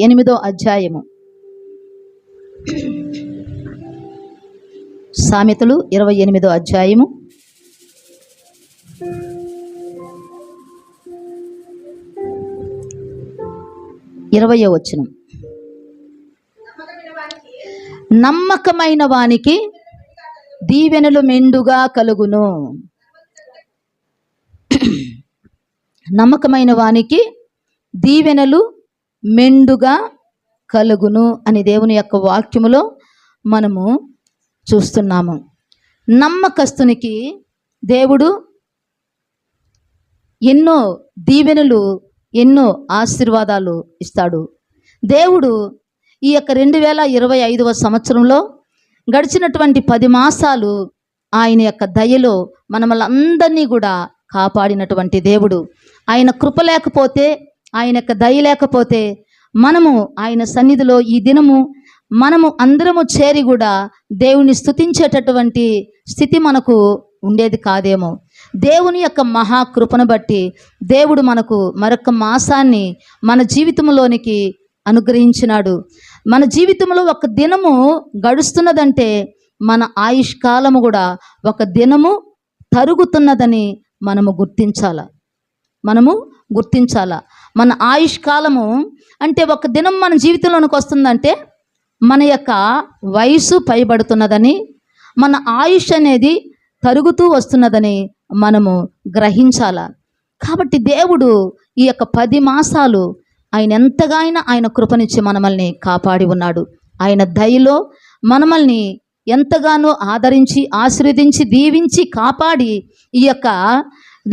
8వ అధ్యాయము. సామెతలు 28వ అధ్యాయము 20వ వచనం. నమ్మకమైన వానికి దీవెనలు మెండుగా కలుగును. నమ్మకమైన వానికి దీవెనలు మెండుగా కలుగును అని దేవుని యొక్క వాక్యములో మనము చూస్తున్నాము. నమ్మకస్తునికి దేవుడు ఎన్నో దీవెనలు, ఎన్నో ఆశీర్వాదాలు ఇస్తాడు. దేవుడు ఈ యొక్క 2025వ సంవత్సరంలో గడిచినటువంటి 10 మాసాలు ఆయన యొక్క దయలో మనమలందరినీ కూడా కాపాడినటువంటి దేవుడు. ఆయన కృప లేకపోతే, ఆయన యొక్క దయ లేకపోతే మనము ఆయన సన్నిధిలో ఈ దినము మనము అందరము చేరి కూడా దేవుని స్తుతించేటటువంటి స్థితి మనకు ఉండేది కాదేమో. దేవుని యొక్క మహాకృపను బట్టి దేవుడు మనకు మరొక మాసాన్ని మన జీవితంలోనికి అనుగ్రహించినాడు. మన జీవితంలో ఒక దినము గడుస్తున్నదంటే మన ఆయుష్కాలము కూడా ఒక దినము తరుగుతున్నదని మనము గుర్తించాల. మన ఆయుష్కాలము అంటే ఒక దినం మన జీవితంలోనికి వస్తుందంటే మన యొక్క వయసు పైబడుతున్నదని, మన ఆయుష్ అనేది తరుగుతూ వస్తున్నదని మనము గ్రహించాల. కాబట్టి దేవుడు ఈ యొక్క 10 మాసాలు ఆయన ఎంతగా ఆయన కృపనిచ్చి మనల్ని కాపాడి ఉన్నాడు. ఆయన దయలో మనల్ని ఎంతగానో ఆదరించి, ఆశీర్వదించి, దీవించి, కాపాడి ఈ యొక్క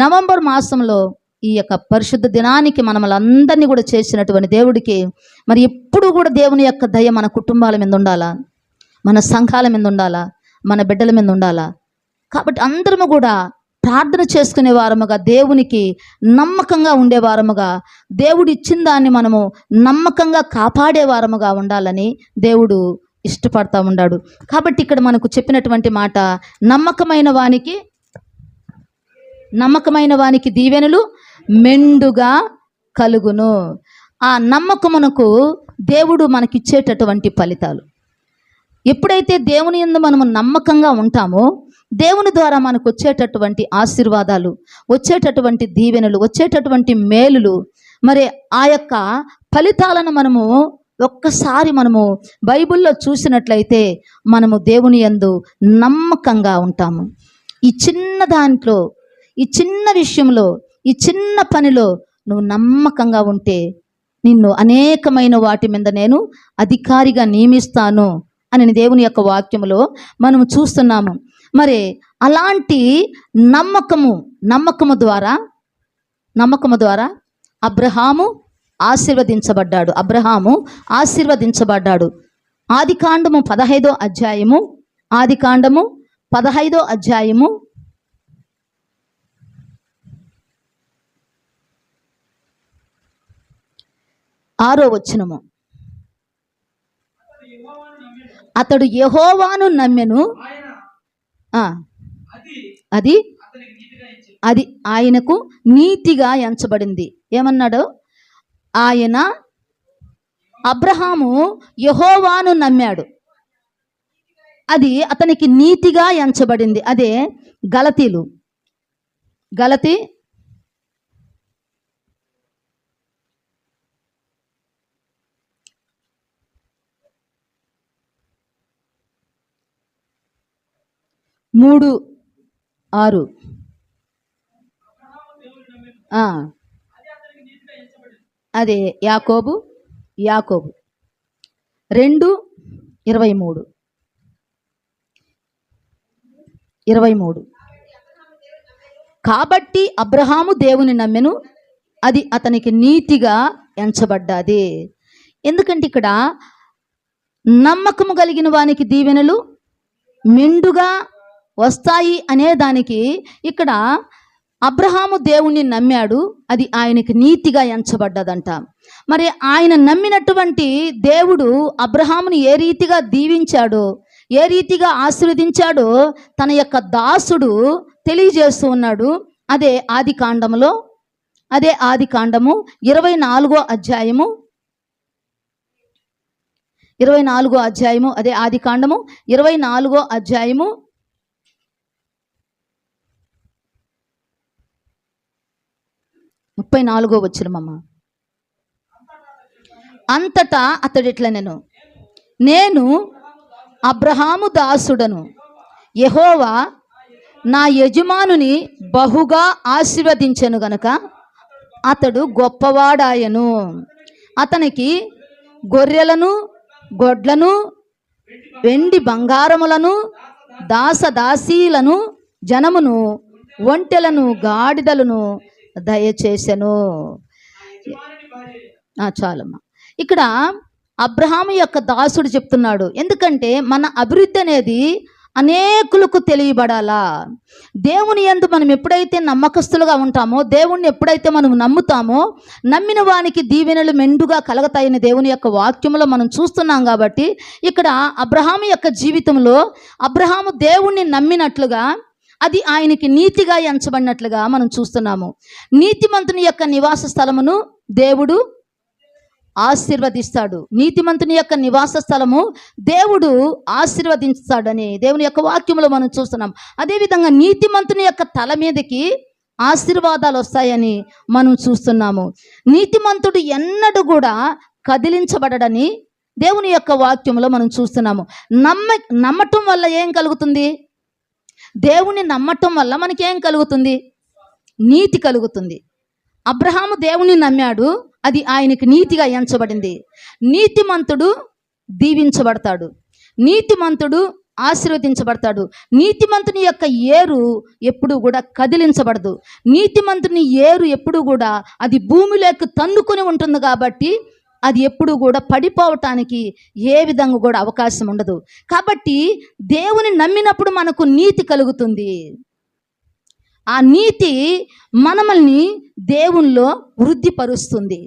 నవంబర్ మాసంలో ఈ యొక్క పరిశుద్ధ దినానికి మనల్ని కూడా చేసినటువంటి దేవుడికి మరి ఎప్పుడు కూడా దేవుని యొక్క దయ మన కుటుంబాల మీద ఉండాలా, మన సంఘాల మీద ఉండాలా, మన బిడ్డల మీద ఉండాలా. కాబట్టి అందరము కూడా ప్రార్థన చేసుకునే వారముగా, దేవునికి నమ్మకంగా ఉండేవారముగా, దేవుడు ఇచ్చిన దాన్ని మనము నమ్మకంగా కాపాడే వారముగా ఉండాలని దేవుడు ఇష్టపడతా ఉన్నాడు. కాబట్టి ఇక్కడ మనకు చెప్పినటువంటి మాట, నమ్మకమైన వానికి దీవెనలు మెండుగా కలుగును. ఆ నమ్మకమునకు దేవుడు మనకిచ్చేటటువంటి ఫలితాలు. ఎప్పుడైతే దేవుని యందు మనము నమ్మకంగా ఉంటామో దేవుని ద్వారా మనకు వచ్చేటటువంటి ఆశీర్వాదాలు, వచ్చేటటువంటి దీవెనలు, వచ్చేటటువంటి మేలులు, మరి ఆ యొక్క ఫలితాలను మనము ఒక్కసారి మనము బైబిల్లో చూసినట్లయితే మనము దేవుని యందు నమ్మకంగా ఉంటాము. ఈ చిన్న దాంట్లో, ఈ చిన్న విషయంలో, ఈ చిన్న పనిలో నువ్వు నమ్మకంగా ఉంటే నిన్ను అనేకమైన వాటి మీద నేను అధికారిగా నియమిస్తాను అని దేవుని యొక్క వాక్యములో మనము చూస్తున్నాము. మరి అలాంటి నమ్మకము ద్వారా అబ్రహాము ఆశీర్వదించబడ్డాడు. ఆదికాండము 15వ అధ్యాయము 6వ వచనము. అతడు యెహోవాను నమ్మెను, అది ఆయనకు నీతిగా ఎంచబడింది. ఏమన్నాడు? అబ్రహాము యెహోవాను నమ్మాడు, అది అతనికి నీతిగా ఎంచబడింది. అదే గలతీ 3:6. అదే యాకోబు 2:23. కాబట్టి అబ్రహాము దేవుని నమ్మెను, అది అతనికి నీతిగా ఎంచబడ్డాది. ఎందుకంటే ఇక్కడ నమ్మకము కలిగిన వానికి దీవెనలు మెండుగా వస్తాయి అనే దానికి ఇక్కడ అబ్రహాము దేవుణ్ణి నమ్మాడు, అది ఆయనకి నీతిగా ఎంచబడ్డదంట. మరి ఆయన నమ్మినటువంటి దేవుడు అబ్రహాముని ఏ రీతిగా దీవించాడో, ఏ రీతిగా ఆశీర్వదించాడో తన యొక్క దాసుడు తెలియజేస్తూ ఉన్నాడు. అదే ఆదికాండము 24వ అధ్యాయము 24 అధ్యాయము, అదే ఆది కాండము 24 అధ్యాయము 34 వచనమమ్మ. అంతటా అతడిట్లా, నేను అబ్రహాము దాసుడను, యెహోవా నా యజమానుని బహుగా ఆశీర్వదించెను గనుక అతడు గొప్పవాడాయను. అతనికి గొర్రెలను, గొడ్లను, వెండి బంగారములను, దాసదాసీలను, జనమును, ఒంటెలను, గాడిదలను దయచేసెను. చాలమ్మా. ఇక్కడ అబ్రహాము యొక్క దాసుడు చెప్తున్నాడు. ఎందుకంటే మన అభివృద్ధి అనేది అనేకులకు తెలియబడాలా. దేవుని యందు మనం ఎప్పుడైతే నమ్మకస్తులుగా ఉంటామో, దేవుణ్ణి ఎప్పుడైతే మనం నమ్ముతామో, నమ్మిన వానికి దీవెనలు మెండుగా కలగతాయని దేవుని యొక్క వాక్యంలో మనం చూస్తున్నాం. కాబట్టి ఇక్కడ అబ్రహాము యొక్క జీవితంలో అబ్రహాము దేవుణ్ణి నమ్మినట్లుగా అది ఆయనకి నీతిగా ఎంచబడినట్లుగా మనం చూస్తున్నాము. నీతిమంతుని యొక్క నివాస స్థలమును దేవుడు ఆశీర్వదిస్తాడు. నీతిమంతుని యొక్క నివాస స్థలము దేవుడు ఆశీర్వదిస్తాడని దేవుని యొక్క వాక్యంలో మనం చూస్తున్నాం. అదేవిధంగా నీతిమంతుని యొక్క తల మీదకి ఆశీర్వాదాలు వస్తాయని మనం చూస్తున్నాము. నీతిమంతుడు ఎన్నడూ కూడా కదిలించబడడని దేవుని యొక్క వాక్యంలో మనం చూస్తున్నాము. నమ్మటం వల్ల ఏం కలుగుతుంది? దేవుని నమ్మటం వల్ల మనకేం కలుగుతుంది? నీతి కలుగుతుంది. అబ్రహాము దేవుని నమ్మాడు, అది ఆయనకి నీతిగా ఎంచబడింది. నీతిమంతుడు దీవించబడతాడు, నీతిమంతుడు ఆశీర్వదించబడతాడు. నీతిమంతుని యొక్క ఏరు ఎప్పుడు కూడా కదిలించబడదు. నీతిమంతుని ఏరు ఎప్పుడు కూడా అది భూమిలోకి తన్నుకొని ఉంటుంది. కాబట్టి అది ఎప్పుడు కూడా పడిపోవటానికి ఏ విధంగా కూడా అవకాశం ఉండదు. కాబట్టి దేవుని నమ్మినప్పుడు మనకు నీతి కలుగుతుంది. ఆ నీతి మనల్ని దేవునిలో వృద్ధిపరుస్తుంది.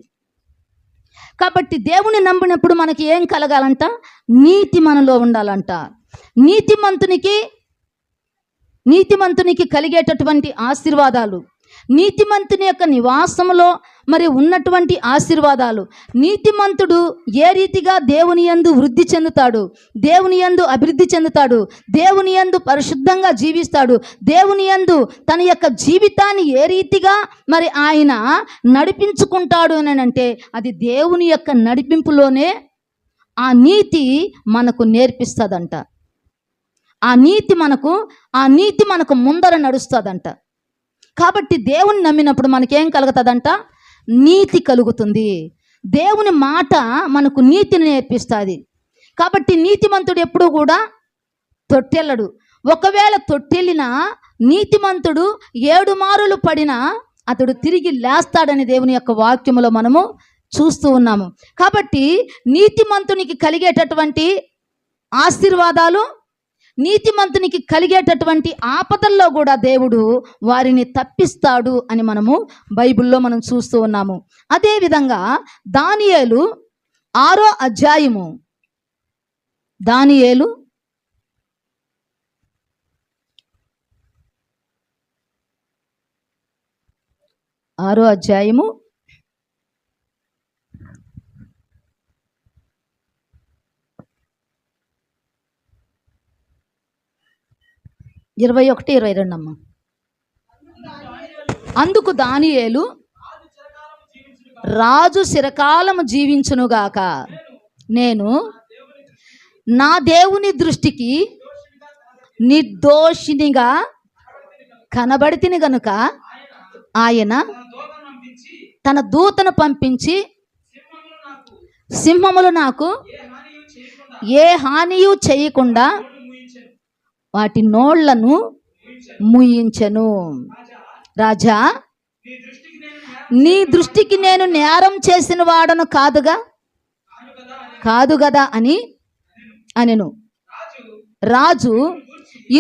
కాబట్టి దేవుని నమ్మినప్పుడు మనకి ఏం కలగాలంట? నీతి మనలో ఉండాలంట. నీతిమంతునికి కలిగేటటువంటి ఆశీర్వాదాలు, నీతిమంతుని యొక్క నివాసంలో మరి ఉన్నటువంటి ఆశీర్వాదాలు, నీతిమంతుడు ఏ రీతిగా దేవుని యందు వృద్ధి చెందుతాడు, దేవుని యందు అభివృద్ధి చెందుతాడు, దేవుని యందు పరిశుద్ధంగా జీవిస్తాడు, దేవుని యందు తన యొక్క జీవితాన్ని ఏ రీతిగా మరి ఆయన నడిపించుకుంటాడు అని అంటే అది దేవుని యొక్క నడిపింపులోనే ఆ నీతి మనకు నేర్పిస్తుందంట. ఆ నీతి మనకు ముందర నడుస్తుందంట. కాబట్టి దేవుని నమ్మినప్పుడు మనకేం కలుగుతుందంట? నీతి కలుగుతుంది. దేవుని మాట మనకు నీతిని నేర్పిస్తుంది. కాబట్టి నీతిమంతుడు ఎప్పుడు కూడా తొట్టెళ్ళడు. ఒకవేళ తొట్టెళ్ళినా నీతిమంతుడు 7 మారులు పడినా అతడు తిరిగి లేస్తాడని దేవుని యొక్క వాక్యములో మనము చూస్తూ ఉన్నాము. కాబట్టి నీతిమంతునికి కలిగేటటువంటి ఆశీర్వాదాలు, నీతిమంతునికి కలిగేటటువంటి ఆపదల్లో కూడా దేవుడు వారిని తప్పిస్తాడు అని మనము బైబిల్లో మనం చూస్తూ ఉన్నాము. అదేవిధంగా దానియేలు 6వ అధ్యాయము, దానియేలు 6వ అధ్యాయము 21, 22 అమ్మ. అందుకు దానియేలు, రాజు చిరకాలము జీవించునుగాక, నేను నా దేవుని దృష్టికి నిర్దోషినిగా కనబడితిని గనుక ఆయన తన దూతను పంపించి సింహములు నాకు ఏ హానియు చేయకుండా వాటి నోళ్లను ముయించెను. రాజా, నీ దృష్టికి నేను నేరం చేసిన వాడను కాదు గదా అని అనెను. రాజు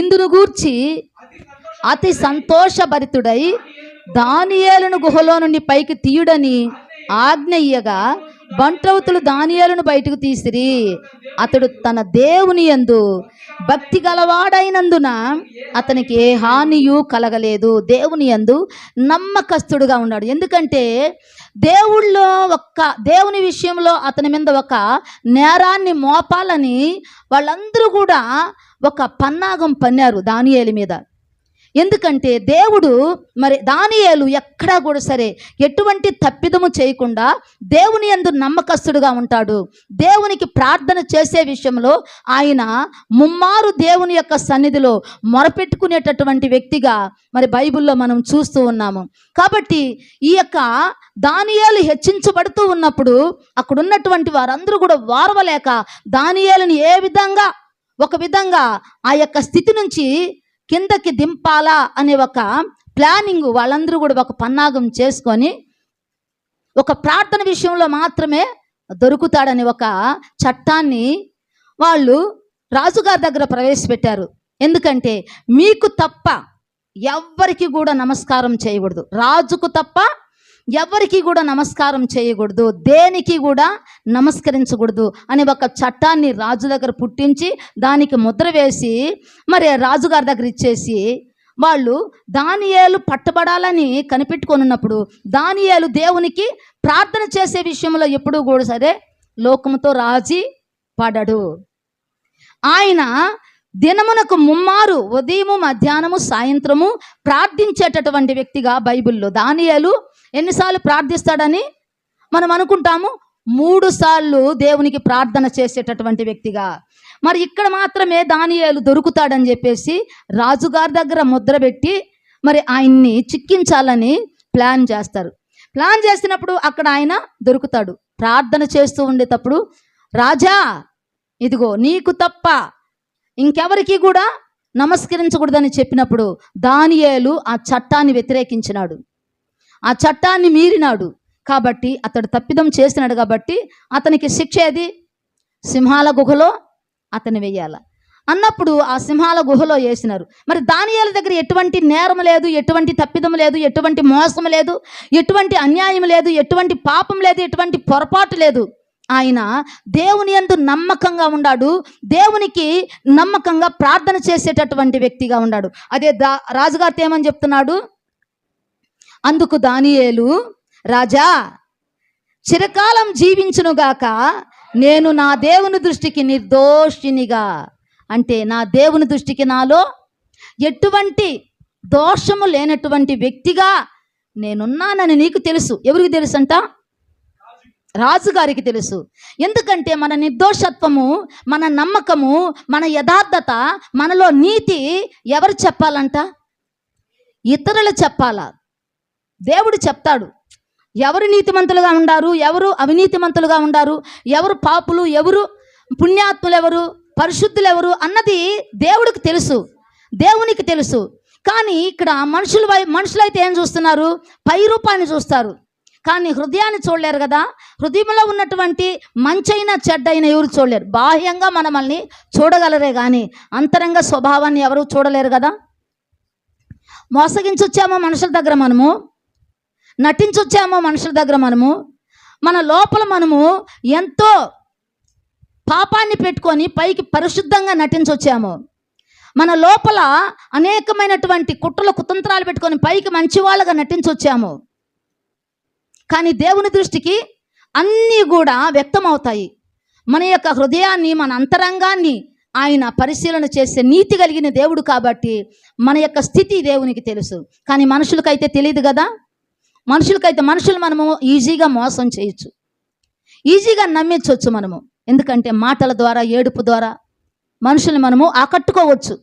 ఇందును గూర్చి అతి సంతోషభరితుడై దానియేలును గుహలో నుండి పైకి తీయుడని ఆజ్ఞయ్యగా బంట్రౌతులు దానియేలును బయటకు తీసిరి. అతడు తన దేవుని యందు భక్తి గలవాడైనందున అతనికి ఏ హానియు కలగలేదు. దేవుని యందు నమ్మకస్తుడుగా ఉన్నాడు. ఎందుకంటే దేవుని విషయంలో అతని మీద ఒక నేరాన్ని మోపాలని వాళ్ళందరూ కూడా ఒక పన్నాగం పన్నారు దానియేలు మీద. ఎందుకంటే దేవుడు మరి దానియేలు ఎక్కడా కూడా సరే ఎటువంటి తప్పిదము చేయకుండా దేవుని యందు నమ్మకస్తుడుగా ఉంటాడు. దేవునికి ప్రార్థన చేసే విషయంలో ఆయన ముమ్మారు దేవుని యొక్క సన్నిధిలో మొరపెట్టుకునేటటువంటి వ్యక్తిగా మరి బైబిల్లో మనం చూస్తూ ఉన్నాము. కాబట్టి ఈ యొక్క దానియేలు హెచ్చించబడుతూ ఉన్నప్పుడు అక్కడ ఉన్నటువంటి వారందరూ కూడా వారవలేక దానియేలుని ఒక విధంగా ఆ యొక్క స్థితి నుంచి కిందకి దింపాలా అనే ఒక ప్లానింగ్ వాళ్ళందరూ కూడా ఒక పన్నాగం చేసుకొని ఒక ప్రార్థన విషయంలో మాత్రమే దొరుకుతాడని ఒక చట్టాన్ని వాళ్ళు రాజుగారి దగ్గర ప్రవేశపెట్టారు. ఎందుకంటే మీకు తప్ప ఎవ్వరికి కూడా నమస్కారం చేయకూడదు, రాజుకు తప్ప ఎవరికి కూడా నమస్కారం చేయకూడదు, దేనికి కూడా నమస్కరించకూడదు అనే ఒక చట్టాన్ని రాజు దగ్గర పుట్టించి దానికి ముద్ర వేసి మరి రాజుగారి దగ్గర ఇచ్చేసి వాళ్ళు దానియేలు పట్టబడాలని కనిపెట్టుకొనున్నప్పుడు దానియేలు దేవునికి ప్రార్థన చేసే విషయంలో ఎప్పుడూ కూడా సరే లోకముతో రాజీ పడడు. ఆయన దినమునకు ముమ్మారు ఉదయము మధ్యాహ్నము సాయంత్రము ప్రార్థించేటటువంటి వ్యక్తిగా బైబిల్లో దానియేలు ఎన్నిసార్లు ప్రార్థిస్తాడని మనం అనుకుంటాము? 3 సార్లు దేవునికి ప్రార్థన చేసేటటువంటి వ్యక్తిగా. మరి ఇక్కడ మాత్రమే దానియేలు దొరుకుతాడని చెప్పేసి రాజుగారి దగ్గర ముద్ర పెట్టి మరి ఆయన్ని చిక్కించాలని ప్లాన్ చేస్తారు. ప్లాన్ చేసినప్పుడు అక్కడ ఆయన దొరుకుతాడు. ప్రార్థన చేస్తూ ఉండేటప్పుడు రాజా ఇదిగో నీకు తప్ప ఇంకెవరికి కూడా నమస్కరించకూడదని చెప్పినప్పుడు దానియేలు ఆ చట్టాన్ని వ్యతిరేకించినాడు, ఆ చట్టాన్ని మీరినాడు. కాబట్టి అతడు తప్పిదం చేసినాడు. కాబట్టి అతనికి శిక్ష ఏది? సింహాల గుహలో అతను వెయ్యాల అన్నప్పుడు ఆ సింహాల గుహలో వేసినారు. మరి దానియేలు దగ్గర ఎటువంటి నేరం లేదు, ఎటువంటి తప్పిదం లేదు, ఎటువంటి మోసం లేదు, ఎటువంటి అన్యాయం లేదు, ఎటువంటి పాపం లేదు, ఎటువంటి పొరపాటు లేదు. ఆయన దేవుని యందు నమ్మకంగా ఉన్నాడు, దేవునికి నమ్మకంగా ప్రార్థన చేసేటటువంటి వ్యక్తిగా ఉన్నాడు. అదే రాజుగారితో ఏమని చెప్తున్నాడు? అందుకు దానియేలు రాజా చిరకాలం జీవించునుగాక, నేను నా దేవుని దృష్టికి నిర్దోషినిగా, అంటే నా దేవుని దృష్టికి నాలో ఎటువంటి దోషము లేనటువంటి వ్యక్తిగా నేనున్నానని నీకు తెలుసు. ఎవరికి తెలుసు అంట? రాజుగారికి తెలుసు. ఎందుకంటే మన నిర్దోషత్వము, మన నమ్మకము, మన యథార్థత, మనలో నీతి ఎవరు చెప్పాలంట? ఇతరులు చెప్పాలా? దేవుడు చెప్తాడు ఎవరు నీతిమంతులుగా ఉండారు, ఎవరు అవినీతిమంతులుగా ఉండారు, ఎవరు పాపులు, ఎవరు పుణ్యాత్ములు, ఎవరు పరిశుద్ధులు, అన్నది దేవుడికి తెలుసు, దేవునికి తెలుసు. కానీ ఇక్కడ మనుషులైతే ఏం చూస్తున్నారు? పై రూపాన్ని చూస్తారు, కానీ హృదయాన్ని చూడలేరు కదా. హృదయంలో ఉన్నటువంటి మంచైన చెడ్డైన ఎవరు చూడలేరు. బాహ్యంగా మనల్ని చూడగలరే కానీ అంతరంగ స్వభావాన్ని ఎవరు చూడలేరు కదా. మోసగించొచ్చామో మనుషుల దగ్గర మనము, నటించొచ్చామో మనుషుల దగ్గర మనము, మన లోపల మనము ఎంతో పాపాన్ని పెట్టుకొని పైకి పరిశుద్ధంగా నటించొచ్చాము. మన లోపల అనేకమైనటువంటి కుట్రలు కుతంత్రాలు పెట్టుకొని పైకి మంచి వాళ్ళగా నటించొచ్చాము. కానీ దేవుని దృష్టికి అన్నీ కూడా వ్యక్తమవుతాయి. మన యొక్క హృదయాన్ని, మన అంతరంగాన్ని ఆయన పరిశీలన చేసే నీతి కలిగిన దేవుడు కాబట్టి మన యొక్క స్థితి దేవునికి తెలుసు. కానీ మనుషులకైతే తెలియదు కదా. మనుషులు మనము ఈజీగా మోసం చేయొచ్చు, ఈజీగా నమ్మించవచ్చు మనము. ఎందుకంటే మాటల ద్వారా, ఏడుపు ద్వారా మనుషుల్ని మనము ఆకట్టుకోవచ్చు.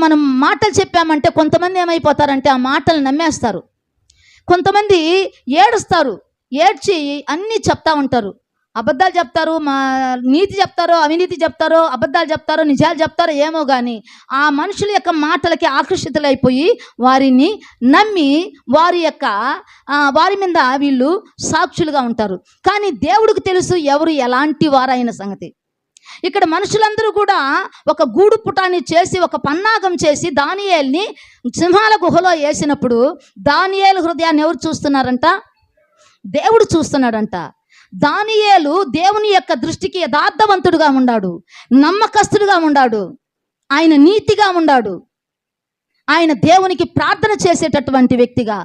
మనం మాటలు చెప్పామంటే కొంతమంది ఏమైపోతారంటే ఆ మాటలు నమ్మేస్తారు. కొంతమంది ఏడుస్తారు, ఏడ్చి అన్నీ చెప్తా ఉంటారు. అబద్ధాలు చెప్తారు, నీతి చెప్తారో అవినీతి చెప్తారో, అబద్ధాలు చెప్తారో నిజాలు చెప్తారో ఏమో కానీ ఆ మనుషుల యొక్క మాటలకి ఆకర్షితులైపోయి వారిని నమ్మి వారి మీద వీళ్ళు సాక్షులుగా ఉంటారు. కానీ దేవుడికి తెలుసు ఎవరు ఎలాంటి వారైన సంగతి. ఇక్కడ మనుషులందరూ కూడా ఒక గూడు పుటాన్ని చేసి, ఒక పన్నాగం చేసి దానియేలుని సింహాల గుహలో వేసినప్పుడు దానియేలు హృదయాన్ని ఎవరు చూస్తున్నారంట? దేవుడు చూస్తున్నాడంట. దానియేలు దేవుని యొక్క దృష్టికి యథార్థవంతుడుగా ఉన్నాడు, నమ్మకస్తుడుగా ఉన్నాడు, ఆయన నీతిగా ఉన్నాడు, ఆయన దేవునికి ప్రార్థన చేసేటటువంటి వ్యక్తిగా,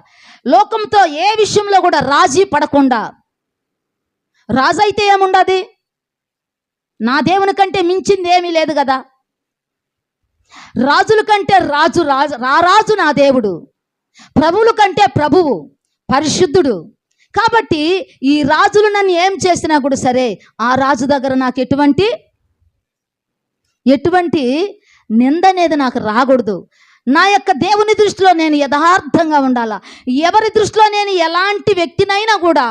లోకంతో ఏ విషయంలో కూడా రాజీ పడకుండా, రాజు అయితే ఏముండదు, నా దేవుని కంటే మించింది ఏమీ లేదు కదా, రాజుల కంటే రాజు నా దేవుడు, ప్రభువుల కంటే ప్రభువు పరిశుద్ధుడు. కాబట్టి ఈ రాజులు నన్ను ఏం చేసినా కూడా సరే, ఆ రాజు దగ్గర నాకు ఎటువంటి నింద అనేది నాకు రాకూడదు. నా యొక్క దేవుని దృష్టిలో నేను యథార్థంగా ఉండాలా. ఎవరి దృష్టిలో నేను ఎలాంటి వ్యక్తినైనా కూడా,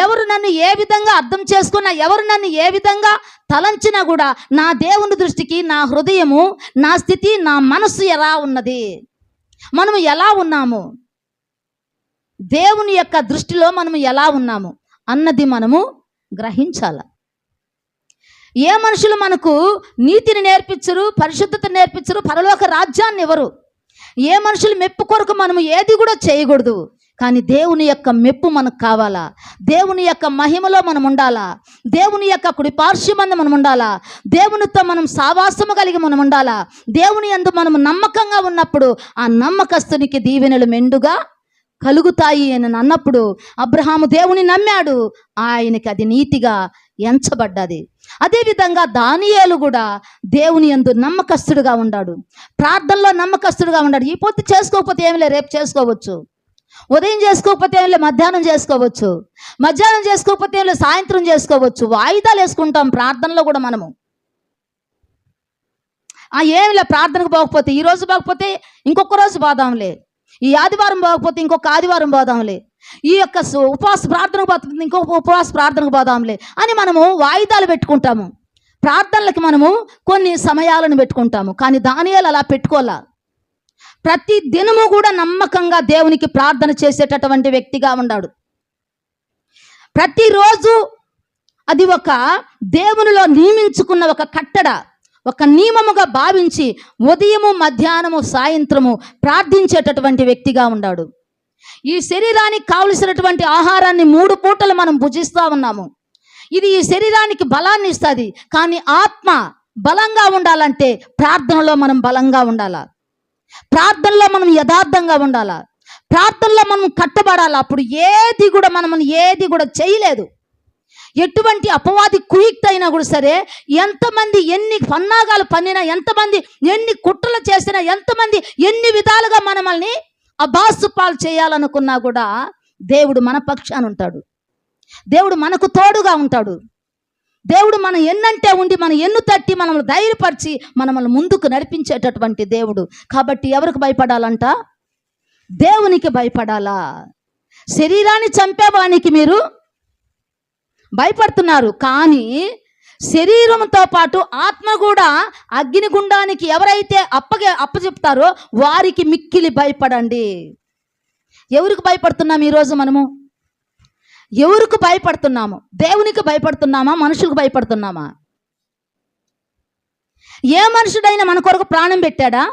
ఎవరు నన్ను ఏ విధంగా అర్థం చేసుకున్నా, ఎవరు నన్ను ఏ విధంగా తలంచినా కూడా, నా దేవుని దృష్టికి నా హృదయము, నా స్థితి, నా మనసు ఎలా ఉన్నది, మనము ఎలా ఉన్నాము, దేవుని యొక్క దృష్టిలో మనము ఎలా ఉన్నాము అన్నది మనము గ్రహించాల. ఏ మనుషులు మనకు నీతిని నేర్పించరు, పరిశుద్ధత నేర్పించరు, పరలోక రాజ్యాన్ని ఎవరు, ఏ మనుషులు మెప్పు కొరకు మనము ఏది కూడా చేయకూడదు. కానీ దేవుని యొక్క మెప్పు మనకు కావాలా, దేవుని యొక్క మహిమలో మనం ఉండాలా, దేవుని యొక్క కుడిపార్శ్వమందు మనం ఉండాలా, దేవునితో మనం సావాసము కలిగి మనం ఉండాలా. దేవుని యందు మనం నమ్మకంగా ఉన్నప్పుడు ఆ నమ్మకస్తునికి దీవెనలు మెండుగా కలుగుతాయి అని అన్నప్పుడు, అబ్రహాము దేవుని నమ్మాడు, ఆయనకి అది నీతిగా ఎంచబడ్డది. అదేవిధంగా దానియేలు కూడా దేవుని యందు నమ్మకస్తుడుగా ఉన్నాడు, ప్రార్థనలో నమ్మకస్తుడుగా ఉన్నాడు. ఈ పొద్దు చేసుకోకపోతే ఏమిలే, రేపు చేసుకోవచ్చు, ఉదయం చేసుకోకపోతే ఏమిలే, మధ్యాహ్నం చేసుకోవచ్చు, మధ్యాహ్నం చేసుకోకపోతే ఏమిలే, సాయంత్రం చేసుకోవచ్చు. వాయిదాలు వేసుకుంటాం ప్రార్థనలో కూడా మనము. ఏమిలే, ప్రార్థనకు పోకపోతే ఈరోజు పోకపోతే ఇంకొక రోజు పోదాంలే, ఈ ఆదివారం పోకపోతే ఇంకొక ఆదివారం పోదాంలే, ఈ యొక్క ఉపవాస ప్రార్థనకు పోతుంది ఇంకొక ఉపవాస ప్రార్థనకు పోదాంలే అని మనము వాయిదాలు పెట్టుకుంటాము. ప్రార్థనలకి మనము కొన్ని సమయాలను పెట్టుకుంటాము. కానీ దానియేలు అలా పెట్టుకోలే. ప్రతి దినము కూడా నమ్మకంగా దేవునికి ప్రార్థన చేసేటటువంటి వ్యక్తిగా ఉన్నాడు. ప్రతిరోజు అది ఒక దేవునిలో నియమించుకున్న ఒక కట్టడ, ఒక నియమముగా భావించి ఉదయము, మధ్యాహ్నము, సాయంత్రము ప్రార్థించేటటువంటి వ్యక్తిగా ఉన్నాడు. ఈ శరీరానికి కావలసినటువంటి ఆహారాన్ని 3 పూటలు మనం భుజిస్తూ ఉన్నాము. ఇది ఈ శరీరానికి బలాన్ని ఇస్తుంది. కానీ ఆత్మ బలంగా ఉండాలంటే ప్రార్థనలో మనం బలంగా ఉండాలా, ప్రార్థనలో మనం యథార్థంగా ఉండాలా, ప్రార్థనలో మనం కట్టబడాలి. అప్పుడు ఏది కూడా చేయలేదు. ఎటువంటి అపవాది కుయుక్త అయినా కూడా సరే, ఎంతమంది ఎన్ని పన్నాగాలు పన్నినా, ఎంతమంది ఎన్ని కుట్రలు చేసినా, ఎంతమంది ఎన్ని విధాలుగా మనల్ని అబాసుపాలు చేయాలనుకున్నా కూడా దేవుడు మన పక్షాన ఉంటాడు. దేవుడు మనకు తోడుగా ఉంటాడు. దేవుడు మన ఎన్నంటే ఉండి మన ఎన్ను తట్టి మనల్ని ధైర్యపరిచి మనల్ని ముందుకు నడిపించేటటువంటి దేవుడు. కాబట్టి ఎవరికి భయపడాలంట? దేవునికి భయపడాలా. శరీరాన్ని చంపేవానికి మీరు భయపడుతున్నారు, కానీ శరీరంతో పాటు ఆత్మ కూడా అగ్నిగుండానికి ఎవరైతే అప్పచెప్తారో వారికి మిక్కిలి భయపడండి. ఎవరికి భయపడుతున్నాము ఈరోజు మనము? ఎవరికి భయపడుతున్నాము? దేవునికి భయపడుతున్నామా, మనుషులకు భయపడుతున్నామా? ఏ మనుషుడైనా మన కొరకు ప్రాణం పెట్టాడా?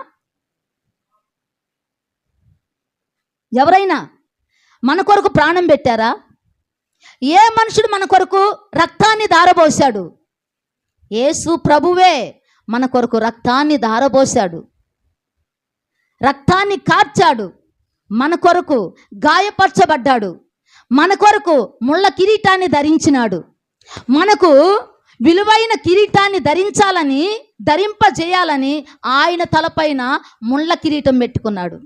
ఎవరైనా మన కొరకు ప్రాణం పెట్టారా? ఏ మనుషుడు మన కొరకు రక్తాన్ని ధారపోశాడు? యేసు ప్రభువే మన కొరకు రక్తాన్ని ధారపోశాడు, రక్తాన్ని కార్చాడు, మన కొరకు గాయపరచబడ్డాడు, మన కొరకు ముళ్ళ కిరీటాన్ని ధరించినాడు. మనకు విలువైన కిరీటాన్ని ధరింపజేయాలని ఆయన తలపైన ముళ్ళ కిరీటం పెట్టుకున్నాడు.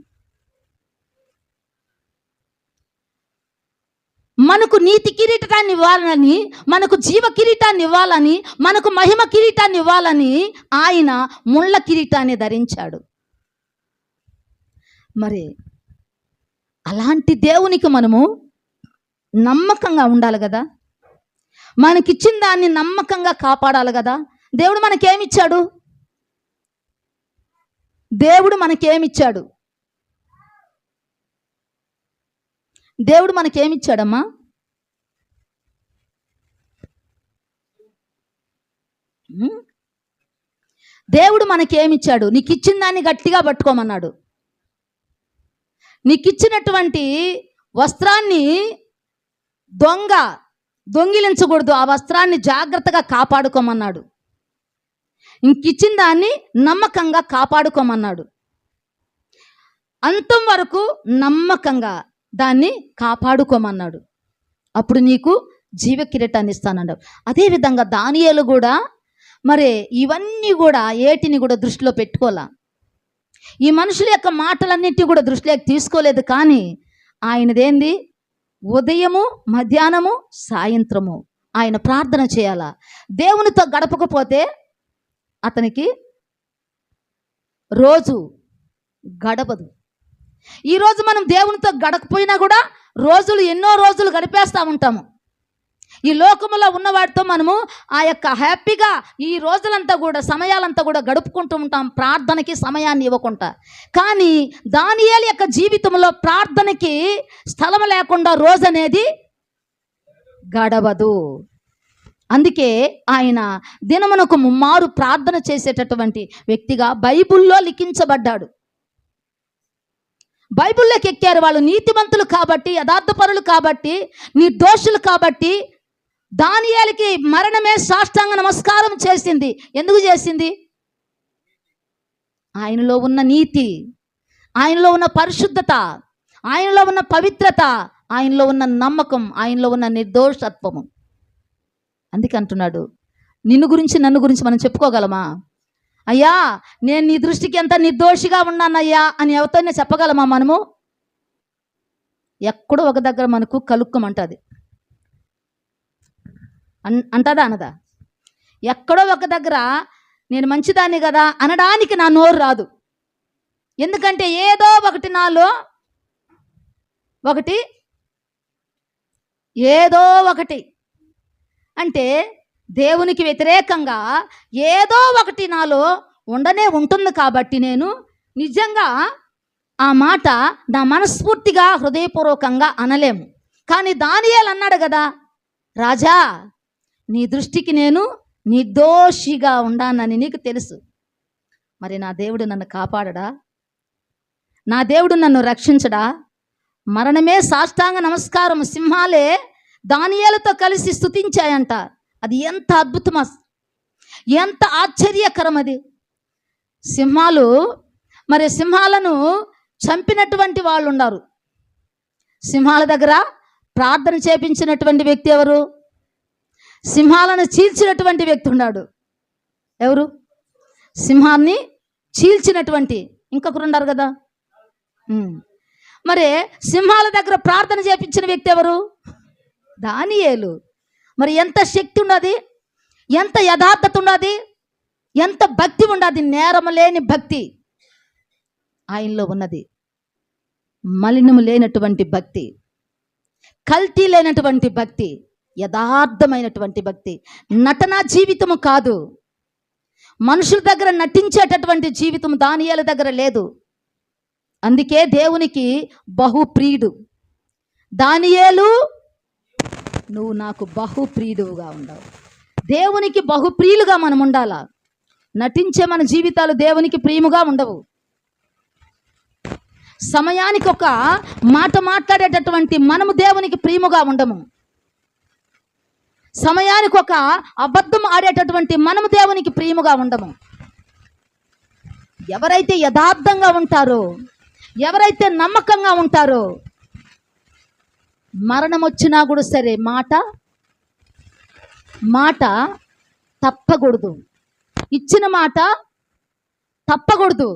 మనకు నీతి కిరీటాన్ని ఇవ్వాలని, మనకు జీవ కిరీటాన్ని ఇవ్వాలని, మనకు మహిమ కిరీటాన్ని ఇవ్వాలని ఆయన ముళ్ళ కిరీటాన్ని ధరించాడు. మరి అలాంటి దేవునికి మనము నమ్మకంగా ఉండాలి కదా, మనకిచ్చిన దాన్ని నమ్మకంగా కాపాడాలి కదా. దేవుడు మనకేమిచ్చాడు? దేవుడు మనకేమిచ్చాడు? దేవుడు మనకేమిచ్చాడమ్మా? దేవుడు మనకేమిచ్చాడు? నీకు ఇచ్చిన దాన్ని గట్టిగా పట్టుకోమన్నాడు. నీకు ఇచ్చినటువంటి వస్త్రాన్ని దొంగిలించకూడదు, ఆ వస్త్రాన్ని జాగ్రత్తగా కాపాడుకోమన్నాడు. ఇంకిచ్చిన దాన్ని నమ్మకంగా కాపాడుకోమన్నాడు. అంతం వరకు నమ్మకంగా దాన్ని కాపాడుకోమన్నాడు. అప్పుడు నీకు జీవ కిరీటాన్ని ఇస్తానన్నాడు. అదేవిధంగా దానియేలు కూడా మరి ఇవన్నీ కూడా ఏటిని కూడా దృష్టిలో పెట్టుకోలే. ఈ మనుషుల యొక్క మాటలన్నింటినీ కూడా దృష్టిలోకి తీసుకోలేదు. కానీ ఆయనదేంది, ఉదయము, మధ్యాహ్నము, సాయంత్రము ఆయన ప్రార్థన చేయాలా. దేవునితో గడపకపోతే అతనికి రోజు గడపదు. ఈరోజు మనం దేవునితో గడకపోయినా కూడా ఎన్నో రోజులు గడిపేస్తూ ఉంటాము. ఈ లోకములో ఉన్న వాటితో మనము ఆ యొక్క హ్యాపీగా ఈ రోజులంతా కూడా సమయాలంతా కూడా గడుపుకుంటూ ఉంటాం, ప్రార్థనకి సమయాన్ని ఇవ్వకుండా. కానీ దానియేలు యొక్క జీవితంలో ప్రార్థనకి స్థలం లేకుండా రోజు అనేది గడవదు. అందుకే ఆయన దినమునకు ముమ్మారు ప్రార్థన చేసేటటువంటి వ్యక్తిగా బైబిల్లో లిఖించబడ్డాడు. బైబిల్లోకి ఎక్కారు వాళ్ళు నీతిమంతులు కాబట్టి, యథార్థపరులు కాబట్టి, నిర్దోషులు కాబట్టి. దానియేలుకి మరణమే సాష్టాంగ నమస్కారం చేసింది. ఎందుకు చేసింది? ఆయనలో ఉన్న నీతి, ఆయనలో ఉన్న పరిశుద్ధత, ఆయనలో ఉన్న పవిత్రత, ఆయనలో ఉన్న నమ్మకం, ఆయనలో ఉన్న నిర్దోషత్వము. అందుకే అంటున్నాడు, నన్ను గురించి మనం చెప్పుకోగలమా? అయ్యా నేను నీ దృష్టికి ఎంత నిర్దోషిగా ఉన్నానయ్యా అని ఎవరితోనే చెప్పగలమా మనము? ఎక్కడో ఒక దగ్గర మనకు కలుక్కమంటుంది. అంటదా అనదా? ఎక్కడో ఒక దగ్గర నేను మంచిదాన్ని కదా అనడానికి నా నోరు రాదు. ఎందుకంటే ఏదో ఒకటి నాలో ఏదో ఒకటి అంటే దేవునికి వ్యతిరేకంగా ఏదో ఒకటి నాలో ఉండనే ఉంటుంది. కాబట్టి నేను నిజంగా ఆ మాట నా మనస్ఫూర్తిగా హృదయపూర్వకంగా అనలేము. కానీ దానియేలు అన్నాడు కదా, రాజా నీ దృష్టికి నేను నిర్దోషిగా ఉండానని నీకు తెలుసు. మరి నా దేవుడు నన్ను కాపాడడా? నా దేవుడు నన్ను రక్షించడా? మరణమే సాష్టాంగ నమస్కారం సింహాలే దానియేలుతో కలిసి స్తుతించాయంట. అది ఎంత అద్భుతమా, ఎంత ఆశ్చర్యకరం అది. సింహాలను చంపినటువంటి వాళ్ళు ఉన్నారు. సింహాల దగ్గర ప్రార్థన చేపించినటువంటి వ్యక్తి ఎవరు? సింహాలను చీల్చినటువంటి వ్యక్తి ఉన్నాడు. ఎవరు? సింహాన్ని చీల్చినటువంటి ఇంకొకరు ఉన్నారు కదా. మరి సింహాల దగ్గర ప్రార్థన చేపించిన వ్యక్తి ఎవరు? దానియేలు. మరి ఎంత శక్తి ఉన్నది, ఎంత యథార్థత ఉన్నది, ఎంత భక్తి ఉన్నది. నేరము లేని భక్తి ఆయనలో ఉన్నది. మలినము లేనటువంటి భక్తి, కల్తీ లేనటువంటి భక్తి, యథార్థమైనటువంటి భక్తి. నటనా జీవితము కాదు, మనుషుల దగ్గర నటించేటటువంటి జీవితం దానియేలు దగ్గర లేదు. అందుకే దేవునికి బహుప్రియుడు. దానియేలు నువ్వు నాకు బహుప్రియుడుగా ఉండవు. దేవునికి బహుప్రియులుగా మనం ఉండాలా. నటించే మన జీవితాలు దేవునికి ప్రియముగా ఉండవు. సమయానికి ఒక మాట మాట్లాడేటటువంటి మనము దేవునికి ప్రియముగా ఉండము. సమయానికి ఒక అబద్ధం ఆడేటటువంటి మనము దేవునికి ప్రియముగా ఉండము. ఎవరైతే యథార్థంగా ఉంటారో, ఎవరైతే నమ్మకంగా ఉంటారో, మరణం వచ్చినా కూడా సరే మాట తప్పకూడదు. ఇచ్చిన మాట తప్పకూడదు.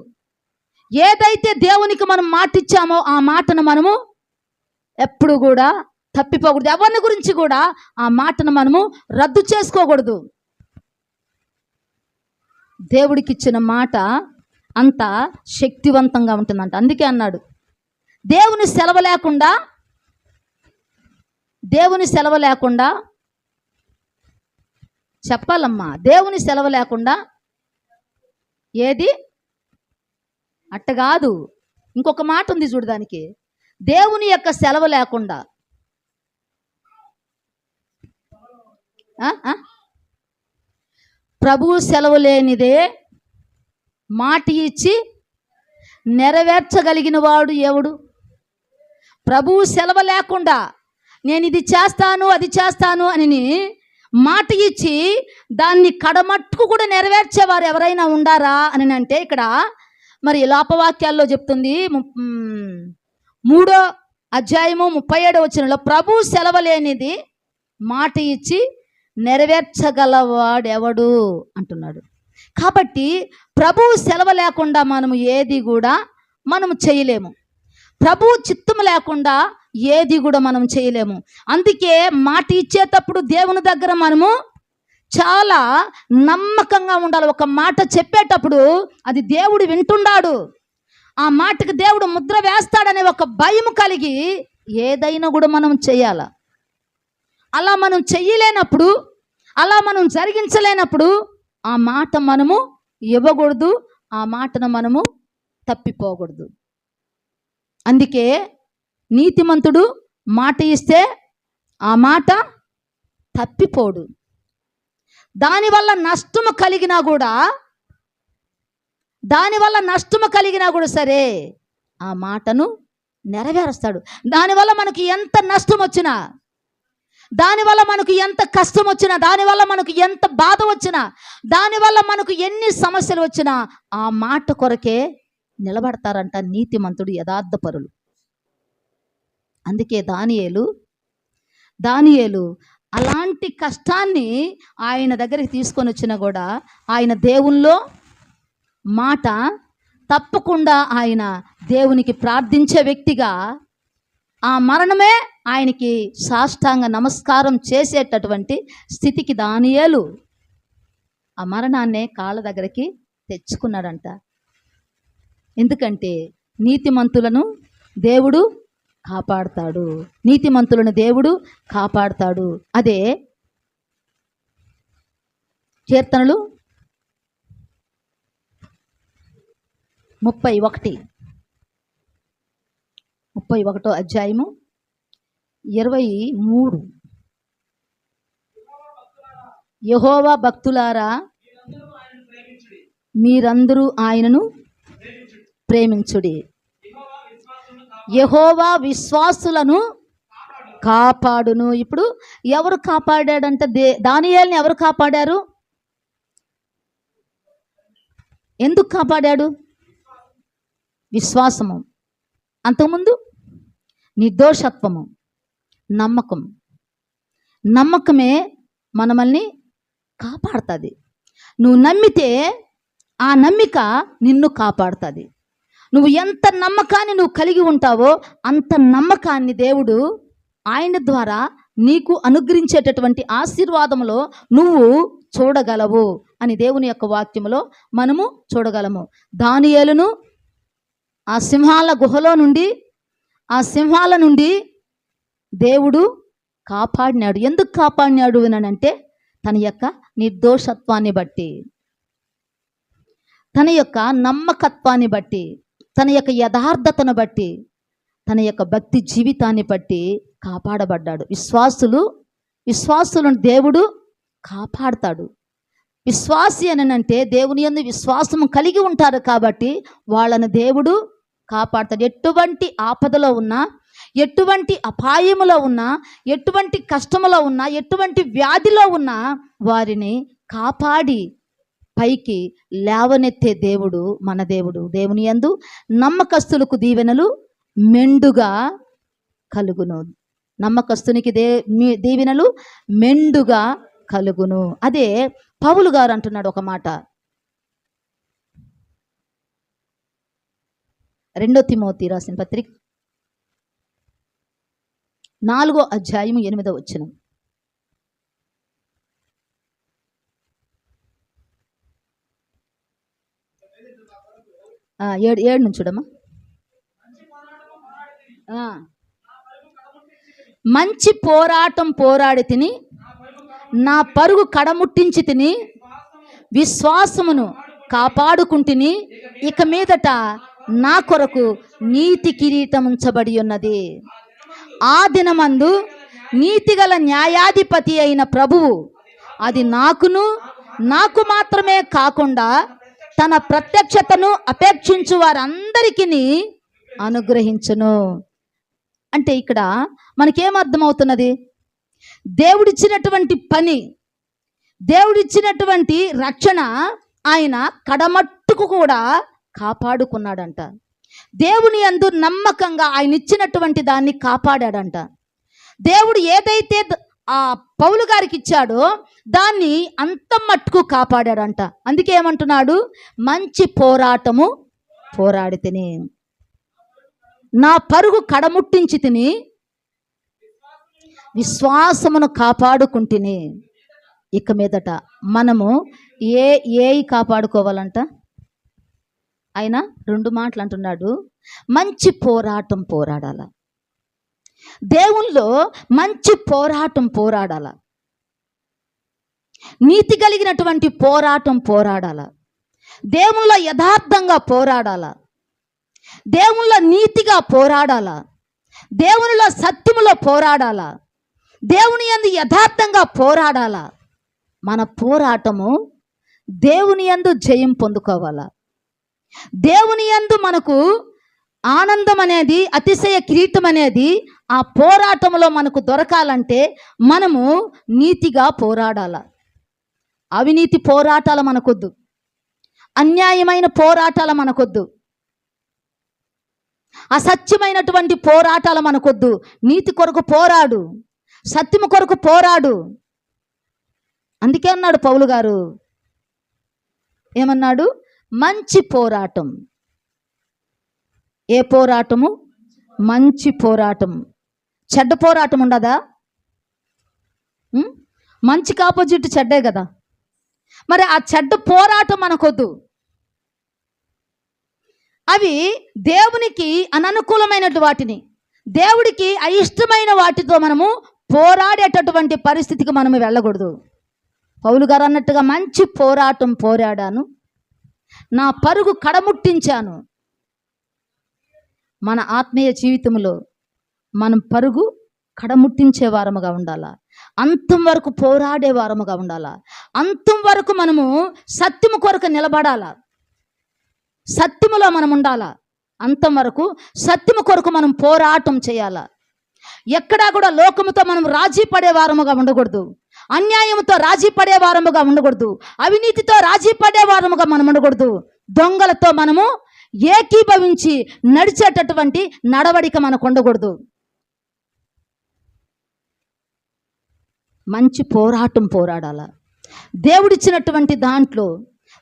ఏదైతే దేవునికి మనం మాట ఇచ్చామో ఆ మాటను మనము ఎప్పుడు కూడా తప్పిపోకూడదు. ఎవరిని గురించి కూడా ఆ మాటను మనము రద్దు చేసుకోకూడదు. దేవుడికి ఇచ్చిన మాట అంత శక్తివంతంగా ఉంటుందంట. అందుకే అన్నాడు, దేవుని సెలవు లేకుండా చెప్పాలమ్మా. దేవుని సెలవు లేకుండా ఏది అట్ట కాదు. ఇంకొక మాట ఉంది చూడు, దానికి దేవుని యొక్క సెలవు లేకుండా ప్రభువు సెలవు లేనిదే మాట ఇచ్చి నెరవేర్చగలిగిన వాడు ఎవడు? ప్రభువు సెలవు లేకుండా నేను ఇది చేస్తాను అది చేస్తాను అని మాట ఇచ్చి దాన్ని కడమట్టుకు కూడా నెరవేర్చేవారు ఎవరైనా ఉండారా అని అంటే ఇక్కడ మరి లోపవాక్యాల్లో చెప్తుంది 3వ అధ్యాయము 37వ వచనంలో ప్రభు సెలవు లేనిది మాట ఇచ్చి నెరవేర్చగలవాడెవడు అంటున్నాడు. కాబట్టి ప్రభు సెలవు లేకుండా మనము ఏది కూడా మనము చేయలేము. ప్రభు చిత్తము లేకుండా ఏది కూడా మనం చేయలేము. అందుకే మాట ఇచ్చేటప్పుడు దేవుని దగ్గర మనము చాలా నమ్మకంగా ఉండాలి. ఒక మాట చెప్పేటప్పుడు అది దేవుడు వింటున్నాడు, ఆ మాటకి దేవుడు ముద్ర వేస్తాడనే ఒక భయం కలిగి ఏదైనా కూడా మనం చేయాల. అలా మనం చెయ్యలేనప్పుడు, అలా మనం జరిగించలేనప్పుడు ఆ మాట మనము ఇవ్వకూడదు, ఆ మాటను మనము తప్పిపోకూడదు. అందుకే నీతిమంతుడు మాట ఇస్తే ఆ మాట తప్పిపోడు. దానివల్ల నష్టము కలిగినా కూడా సరే ఆ మాటను నెరవేరుస్తాడు. దానివల్ల మనకి ఎంత నష్టం వచ్చినా, దానివల్ల మనకు ఎంత కష్టం వచ్చినా, దానివల్ల మనకు ఎంత బాధ వచ్చినా, దానివల్ల మనకు ఎన్ని సమస్యలు వచ్చినా ఆ మాట కొరకే నిలబడతారంట నీతిమంతుడు, యథార్థపరులు. అందుకే దానియేలు అలాంటి కష్టాన్ని ఆయన దగ్గరికి తీసుకొని వచ్చినా కూడా ఆయన దేవునిలో మాట తప్పకుండా ఆయన దేవునికి ప్రార్థించే వ్యక్తిగా ఆ మరణమే ఆయనకి సాష్టాంగ నమస్కారం చేసేటటువంటి స్థితికి దానియేలు ఆ మరణాన్నే కాళ్ళ దగ్గరికి తెచ్చుకున్నాడంట. ఎందుకంటే నీతిమంతులను దేవుడు కాపాడుతాడు, నీతిమంతులను దేవుడు కాపాడుతాడు. అదే కీర్తనలు 31వ అధ్యాయము 23. యెహోవా భక్తులారా మీరందరూ ఆయనను ప్రేమించుడి. యెహోవా విశ్వాసులను కాపాడును. ఇప్పుడు ఎవరు కాపాడాడంటే దానియేలుని ఎవరు కాపాడారు? ఎందుకు కాపాడాడు? విశ్వాసము, అంతకుముందు నిర్దోషత్వము, నమ్మకమే మనల్ని కాపాడుతుంది. నువ్వు నమ్మితే ఆ నమ్మిక నిన్ను కాపాడుతుంది. నువ్వు ఎంత నమ్మకాన్ని నువ్వు కలిగి ఉంటావో అంత నమ్మకాన్ని దేవుడు ఆయన ద్వారా నీకు అనుగ్రహించేటటువంటి ఆశీర్వాదంలో నువ్వు చూడగలవు అని దేవుని యొక్క వాక్యములో మనము చూడగలము. దానియేలును ఆ సింహాల గుహలో నుండి, ఆ సింహాల నుండి దేవుడు కాపాడినాడు. ఎందుకు కాపాడినాడు అనంటే తన యొక్క నిర్దోషత్వాన్ని బట్టి, తన యొక్క నమ్మకత్వాన్ని బట్టి, తన యొక్క యథార్థతను బట్టి, తన యొక్క భక్తి జీవితాన్ని బట్టి కాపాడబడ్డాడు. విశ్వాసులను దేవుడు కాపాడుతాడు. విశ్వాసి అనంటే దేవుని యందు విశ్వాసము కలిగి ఉంటారు కాబట్టి వాళ్ళని దేవుడు కాపాడుతాడు. ఎటువంటి ఆపదలో ఉన్నా, ఎటువంటి అపాయములో ఉన్నా, ఎటువంటి కష్టములో ఉన్నా, ఎటువంటి వ్యాధిలో ఉన్నా వారిని కాపాడి పైకి లేవనెత్తే దేవుడు మన దేవుడు. దేవుని యందు నమ్మకస్తులకు దీవెనలు మెండుగా కలుగును. నమ్మకస్తునికి దీవెనలు మెండుగా కలుగును. అదే పౌలు గారు అంటున్నాడు ఒక మాట, 2 తిమోతి రాసిన పత్రిక 4వ అధ్యాయము 8వ వచనం. ఏడు నుంచి చూడమ్మా. మంచి పోరాటం పోరాడి తిని నా పరుగు కడముట్టించి తిని విశ్వాసమును కాపాడుకుంటుని, ఇక మీదట నా కొరకు నీతి కిరీటం ఉంచబడి ఉన్నది. ఆ దినమందు నీతిగల న్యాయాధిపతి అయిన ప్రభువు అది నాకు మాత్రమే కాకుండా తన ప్రత్యక్షతను అపేక్షించు వారందరికీ అనుగ్రహించును. అంటే ఇక్కడ మనకేమర్థమవుతున్నది? దేవుడిచ్చినటువంటి పని, దేవుడిచ్చినటువంటి రక్షణ ఆయన కడమట్టుకు కూడా కాపాడుకున్నాడంట. దేవుని యందు నమ్మకంగా ఆయన ఇచ్చినటువంటి దాన్ని కాపాడాడంట. దేవుడు ఏదైతే ఆ పౌలు గారికి ఇచ్చాడో దాన్ని అంత మట్టుకు కాపాడాడంట. అందుకే ఏమంటున్నాడు, మంచి పోరాటము పోరాడి తిని, నా పరుగు కడముట్టించి తిని, విశ్వాసమును కాపాడుకుంటుని. ఇక మీదట మనము ఏ కాపాడుకోవాలంట? ఆయన 2 మాటలు అంటున్నాడు, మంచి పోరాటం పోరాడాల. దేవుల్లో మంచి పోరాటం పోరాడాల, నీతి కలిగినటువంటి పోరాటం పోరాడాల, దేవుళ్ళ యథార్థంగా పోరాడాల, దేవుళ్ళ నీతిగా పోరాడాల, దేవునిలో సత్యములో పోరాడాల, దేవుని యందు యథార్థంగా పోరాడాల. మన పోరాటము దేవుని యందు జయం పొందుకోవాలా. దేవుని యందు మనకు ఆనందం అనేది, అతిశయ కిరీటం అనేది ఆ పోరాటంలో మనకు దొరకాలంటే మనము నీతిగా పోరాడాల. అవినీతి పోరాటాలు మనకొద్దు, అన్యాయమైన పోరాటాలు మనకొద్దు, అసత్యమైనటువంటి పోరాటాలు మనకొద్దు. నీతి కొరకు పోరాడు, సత్యము కొరకు పోరాడు. అందుకే అన్నాడు పౌలు గారు, ఏమన్నాడు? మంచి పోరాటం. ఏ పోరాటము? మంచి పోరాటం. చెడ్డ పోరాటం ఉండదా? మంచికి ఆపోజిట్ చెడ్డే కదా. మరి ఆ చెడ్డ పోరాటం మనకొద్దు. అవి దేవునికి అననుకూలమైనటువంటి వాటిని, దేవుడికి అయిష్టమైన వాటితో మనము పోరాడేటటువంటి పరిస్థితికి మనము వెళ్ళకూడదు. పౌలు గారు అన్నట్టుగా మంచి పోరాటం పోరాడాను, నా పరుగు కడముట్టించాను. మన ఆత్మీయ జీవితంలో మనం పరుగు కడముట్టించే వారముగా ఉండాలా, అంతం వరకు పోరాడే వారముగా ఉండాలా, అంతం వరకు మనము సత్యము కొరకు నిలబడాలా, సత్యములో మనం ఉండాలా, అంతం వరకు సత్యము కొరకు మనం పోరాటం చేయాలా. ఎక్కడా కూడా లోకముతో మనం రాజీ పడే వారముగా ఉండకూడదు, అన్యాయముతో రాజీ పడే వారముగా ఉండకూడదు, అవినీతితో రాజీ పడే వారముగా మనం ఉండకూడదు, దొంగలతో మనము ఏకీభవించి నడిచేటటువంటి నడవడిక మనకు ఉండకూడదు. మంచి పోరాటం పోరాడాల. దేవుడిచ్చినటువంటి దాంట్లో,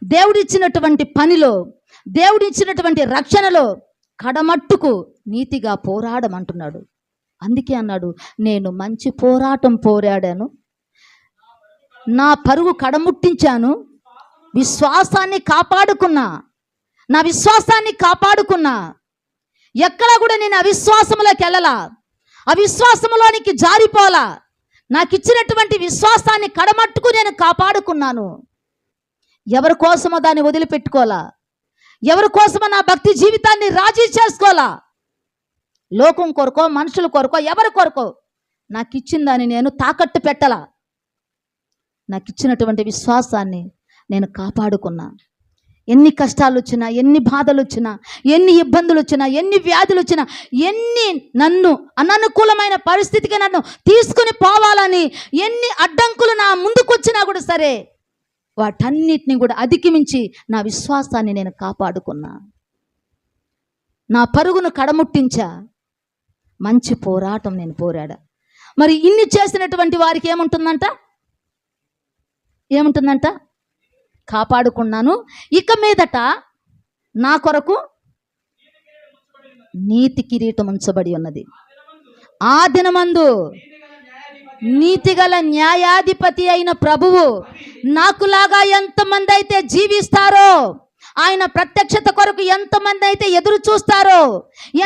దేవుడిచ్చినటువంటి పనిలో, దేవుడిచ్చినటువంటి రక్షణలో కడమట్టుకు నీతిగా పోరాడమంటున్నాడు. అందుకే అన్నాడు, నేను మంచి పోరాటం పోరాడాను, నా పరుగు కడముట్టించాను, విశ్వాసాన్ని కాపాడుకున్నా, నా విశ్వాసాన్ని కాపాడుకున్నా. ఎక్కడ కూడా నేను అవిశ్వాసంలోకి వెళ్ళలా, అవిశ్వాసంలోనికి జారిపోలా. నాకు ఇచ్చినటువంటి విశ్వాసాన్ని కడమట్టుకు నేను కాపాడుకున్నాను. ఎవరి కోసమో దాన్ని వదిలిపెట్టుకోలా, ఎవరి కోసమో నా భక్తి జీవితాన్ని రాజీ చేసుకోలా. లోకం కొరకో, మనుషుల కొరకో, ఎవరి కొరకో నాకు ఇచ్చిన దాన్ని నేను తాకట్టు పెట్టలా. నాకు ఇచ్చినటువంటి విశ్వాసాన్ని నేను కాపాడుకున్నా. ఎన్ని కష్టాలు వచ్చినా, ఎన్ని బాధలు వచ్చినా, ఎన్ని ఇబ్బందులు వచ్చినా, ఎన్ని వ్యాధులు వచ్చినా, ఎన్ని నన్ను అననుకూలమైన పరిస్థితికి నన్ను తీసుకుని పోవాలని ఎన్ని అడ్డంకులు నా ముందుకు వచ్చినా కూడా సరే, వాటన్నిటిని కూడా అధిగమించి నా విశ్వాసాన్ని నేను కాపాడుకున్నా, నా పరుగును కడముట్టించా. మంచి పోరాటం నేను పోరాడా. మరి ఇన్ని చేసినటువంటి వారికి ఏముంటుందంట? కాపాడుకున్నాను, ఇక మీదట నా కొరకు నీతి కిరీటం ఉంచబడి ఉన్నది. ఆ దినమందు నీతిగల న్యాయాధిపతి అయిన ప్రభువు నాకులాగా ఎంతమంది అయితే జీవిస్తారో, ఆయన ప్రత్యక్షత కొరకు ఎంతమంది అయితే ఎదురు చూస్తారో,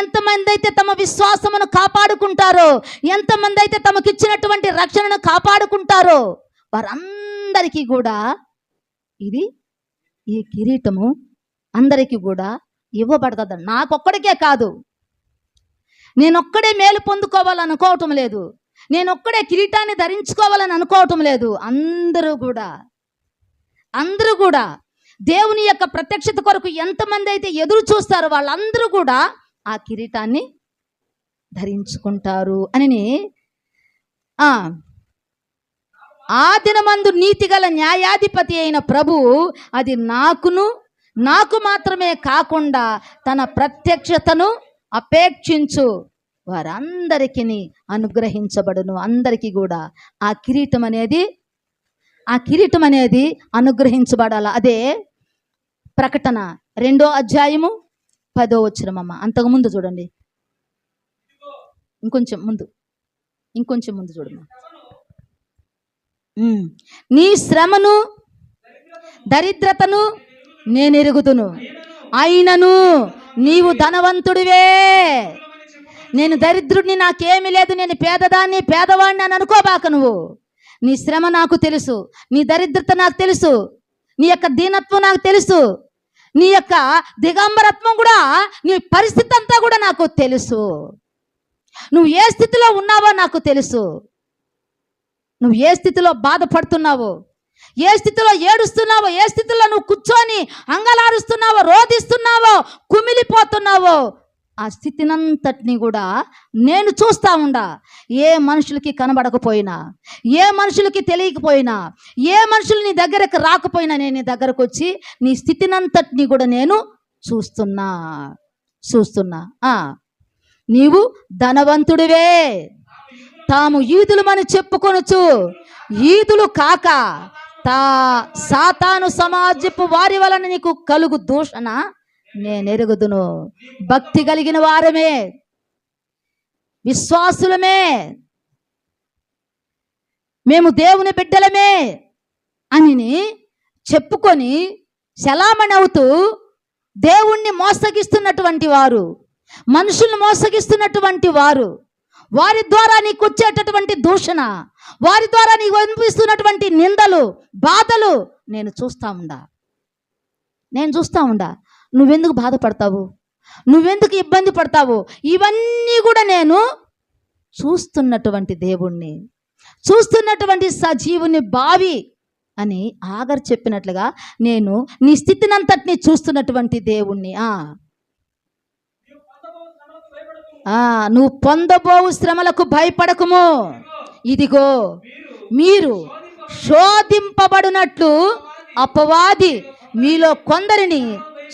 ఎంతమంది అయితే తమ విశ్వాసమును కాపాడుకుంటారో, ఎంతమంది అయితే తమకిచ్చినటువంటి రక్షణను కాపాడుకుంటారో, వారందరికీ కూడా ఈ కిరీటము అందరికీ కూడా ఇవ్వబడుతుంది. నాకొక్కడికే కాదు, నేనొక్కడే మేలు పొందుకోవాలనుకోవటం లేదు, నేనొక్కడే కిరీటాన్ని ధరించుకోవాలని అనుకోవటం లేదు. అందరూ కూడా దేవుని యొక్క ప్రత్యక్షత కొరకు ఎంతమంది అయితే ఎదురు చూస్తారో వాళ్ళందరూ కూడా ఆ కిరీటాన్ని ధరించుకుంటారు అని. ఆ దినమందు నీతిగల న్యాయాధిపతి అయిన ప్రభువు అది నాకును నాకు మాత్రమే కాకుండా తన ప్రత్యక్షతను అపేక్షించు వారందరికీ అనుగ్రహించబడును. అందరికీ కూడా ఆ కిరీటం అనేది అనుగ్రహించబడాల. అదే ప్రకటన 2వ అధ్యాయము 10వ వచనమమ్మ. అంతకుముందు చూడండి, ఇంకొంచెం ముందు చూడమ్మా. నీ శ్రమను దరిద్రతను నేను ఎరుగుదును, అయినను నీవు ధనవంతుడివే. నేను దరిద్రుడిని, నాకేమీ లేదు, నేను పేదవాడిని అని అనుకోబాక. నువ్వు నీ శ్రమ నాకు తెలుసు, నీ దరిద్రత నాకు తెలుసు, నీ యొక్క దీనత్వం నాకు తెలుసు, నీ యొక్క దిగంబరత్వం కూడా, నీ పరిస్థితి అంతా కూడా నాకు తెలుసు. నువ్వు ఏ స్థితిలో ఉన్నావో నాకు తెలుసు. నువ్వు ఏ స్థితిలో బాధపడుతున్నావో, ఏ స్థితిలో ఏడుస్తున్నావో, ఏ స్థితిలో నువ్వు కూర్చొని అంగలారుస్తున్నావో, రోధిస్తున్నావో, కుమిలిపోతున్నావో, ఆ స్థితినంతటిని కూడా నేను చూస్తా ఉండా. ఏ మనుషులకి కనబడకపోయినా, ఏ మనుషులకి తెలియకపోయినా, ఏ మనుషులు నీ దగ్గరకు రాకపోయినా, నేను నీ దగ్గరకు వచ్చి నీ స్థితినంతటిని కూడా నేను చూస్తున్నా. నీవు ధనవంతుడివే, తాము ఈదులమని చెప్పుకొనుచు ఈదులు కాక సాతాను సమాజపు వారి వలన నీకు కలుగు దూషణ నేనెరుగుదును. భక్తి కలిగిన వారమే, విశ్వాసులమే, మేము దేవుని బిడ్డలమే అని చెప్పుకొని చలామణి అవుతూ దేవుణ్ణి మోసగిస్తున్నటువంటి వారు, మనుషుల్ని మోసగిస్తున్నటువంటి వారు, వారి ద్వారా నీకు వచ్చేటటువంటి దూషణ, వారి ద్వారా నీకు అనిపిస్తున్నటువంటి నిందలు, బాధలు నేను చూస్తా ఉండా. నువ్వెందుకు బాధపడతావు, నువ్వెందుకు ఇబ్బంది పడతావు, ఇవన్నీ కూడా నేను చూస్తున్నటువంటి దేవుణ్ణి, చూస్తున్నటువంటి సజీవుని బావి అని ఆగర్ చెప్పినట్లుగా నేను నీ స్థితినంతటిని చూస్తున్నటువంటి దేవుణ్ణి. నువ్వు పొందబోవు శ్రమలకు భయపడకుము, ఇదిగో మీరు శోధింపబడినట్లు అపవాది మీలో కొందరిని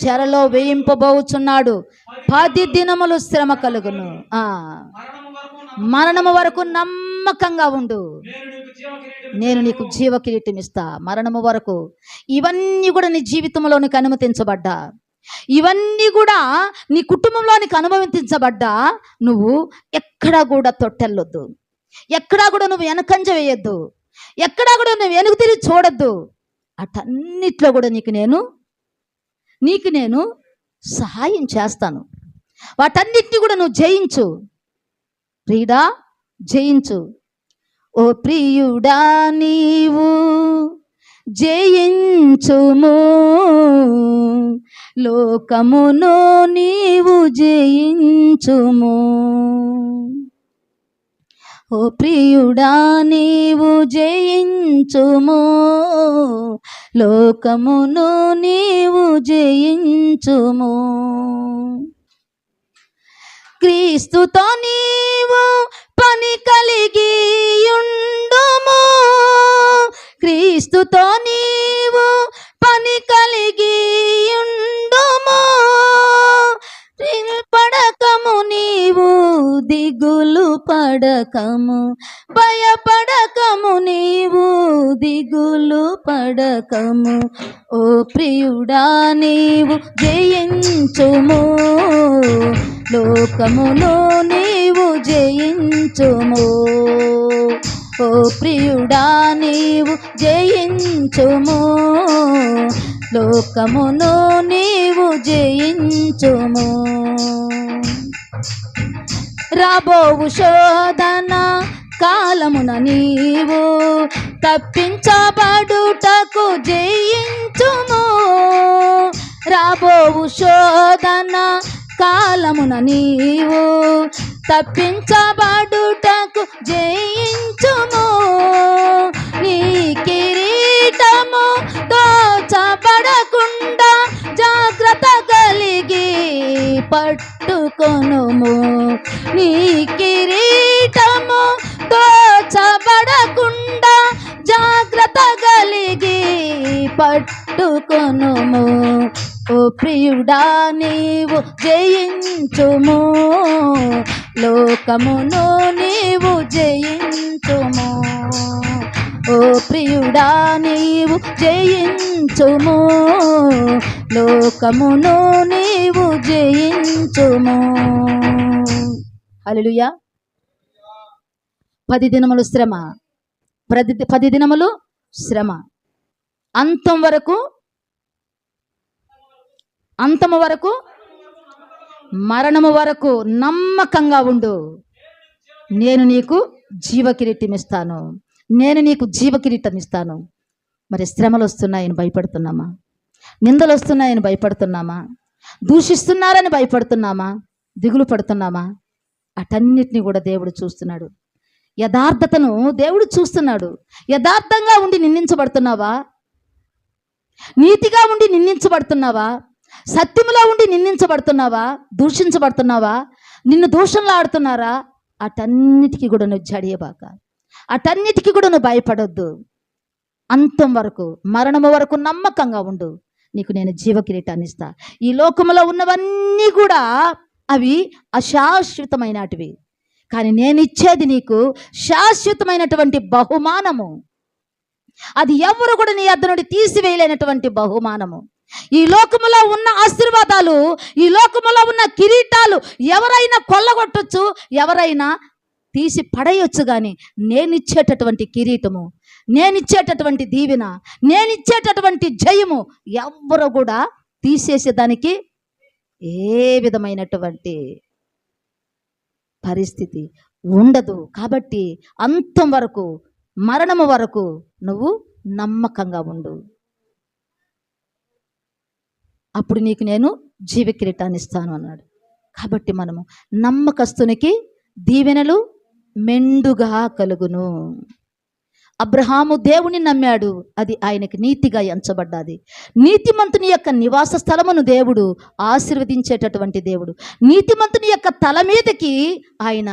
చెరలో వేయింపబోచున్నాడు. 10 దినములు శ్రమ కలుగును, మరణము వరకు నమ్మకంగా ఉండు, నేను నీకు జీవ కిరీటం ఇస్తా. మరణము వరకు ఇవన్నీ కూడా నీ జీవితంలోనికి అనుమతించబడ్డా, ఇవన్నీ కూడా నీ కుటుంబంలోనికి అనుభవించబడ్డా, నువ్వు ఎక్కడా కూడా తొట్టెల్లొద్దు, ఎక్కడా కూడా నువ్వు వెనకంజ వేయొద్దు, ఎక్కడా కూడా నువ్వు వెనుక తిరిగి చూడొద్దు. అటన్నిట్లో కూడా నీకు నేను సహాయం చేస్తాను. వాటన్నిటిని కూడా నువ్వు జయించు, ప్రియుడా, జయించు. ఓ ప్రియుడా, నీవు జయించుము, లోకమును నీవు జయించుము. ఓ ప్రియుడా, నీవు జయించుము, లోకమును నీవు జయించుము. క్రీస్తుతో నీవు పని కలిగి ఉండుము, క్రీస్తుతో నీవు పని కలిగి ఉండుము. పడకము నీవు దిగులు పడకము, భయపడకము నీవు దిగులు పడకము. ఓ ప్రియుడా, నీవు జయించుము, లోకమును నీవు జయించుము. ఓ ప్రియుడా, నీవు జయించుము, లోకమును నీవు జయించుము. రాబోవు శోధన కాలమున నీవు తప్పించబడుటకు జయించుము. రాబోవు శోధన కాలమున నీవు తప్పించబడుటకు జయించుము. నీ కిరీటము దోచబడకుండా జాగ్రత్త కలిగి పట్టుకొనుము. నీ కిరీటము దోచబడకుండా జాగ్రత్త కలిగి పట్టుకొనుము. ఓ ప్రియుడా నీవు జయించుము, లోకమును నీవు జయించుము. ఓ ప్రియుడా నీవు జయించుము, లోకమును నీవు జయించుము. హల్లెలూయా. 10 దినములు శ్రమ, 10 దినములు శ్రమ, అంతము వరకు మరణము వరకు నమ్మకంగా ఉండు. నేను నీకు జీవకిరీటం ఇస్తాను, నేను నీకు జీవకిరీటం ఇస్తాను. మరి శ్రమలు వస్తున్నాయని భయపడుతున్నామా? నిందలు వస్తున్నాయని భయపడుతున్నామా? దూషిస్తున్నారని భయపడుతున్నామా? దిగులు పడుతున్నామా? అటన్నిటిని కూడా దేవుడు చూస్తున్నాడు. యథార్థతను దేవుడు చూస్తున్నాడు. యథార్థంగా ఉండి నిందించబడుతున్నావా? నీతిగా ఉండి నిందించబడుతున్నావా? సత్యములో ఉండి నిందించబడుతున్నావా? దూషించబడుతున్నావా? నిన్ను దూషణలు ఆడుతున్నారా? అటన్నిటికీ కూడా నువ్వు జడియబాక, అటన్నిటికీ కూడా నువ్వు భయపడొద్దు. అంతం వరకు, మరణము వరకు నమ్మకంగా ఉండు. నీకు నేను జీవకిరీటాన్ని ఇస్తా. ఈ లోకములో ఉన్నవన్నీ కూడా అవి అశాశ్వతమైనటివి, కానీ నేను ఇచ్చేది నీకు శాశ్వతమైనటువంటి బహుమానము. అది ఎవరు కూడా నీ వద్ద నుండి తీసివేయలేనటువంటి బహుమానము. ఈ లోకములో ఉన్న ఆశీర్వాదాలు, ఈ లోకములో ఉన్న కిరీటాలు ఎవరైనా కొల్లగొట్టొచ్చు, ఎవరైనా తీసి పడేయొచ్చు, కానీ నేనిచ్చేటటువంటి కిరీటము, నేనిచ్చేటటువంటి దీవెన, నేనిచ్చేటటువంటి జయము ఎవ్వరు కూడా తీసేసేదానికి ఏ విధమైనటువంటి పరిస్థితి ఉండదు. కాబట్టి అంతం వరకు, మరణము వరకు నువ్వు నమ్మకంగా ఉండు. అప్పుడు నీకు నేను జీవకిరీటాన్ని ఇస్తాను అన్నాడు. కాబట్టి మనము నమ్మకస్తునికి దీవెనలు మెండుగా కలుగును. అబ్రహాము దేవుని నమ్మాడు, అది ఆయనకి నీతిగా ఎంచబడ్డాది. నీతిమంతుని యొక్క నివాస స్థలమును దేవుడు ఆశీర్వదించేటటువంటి దేవుడు. నీతిమంతుని యొక్క తల మీదకి ఆయన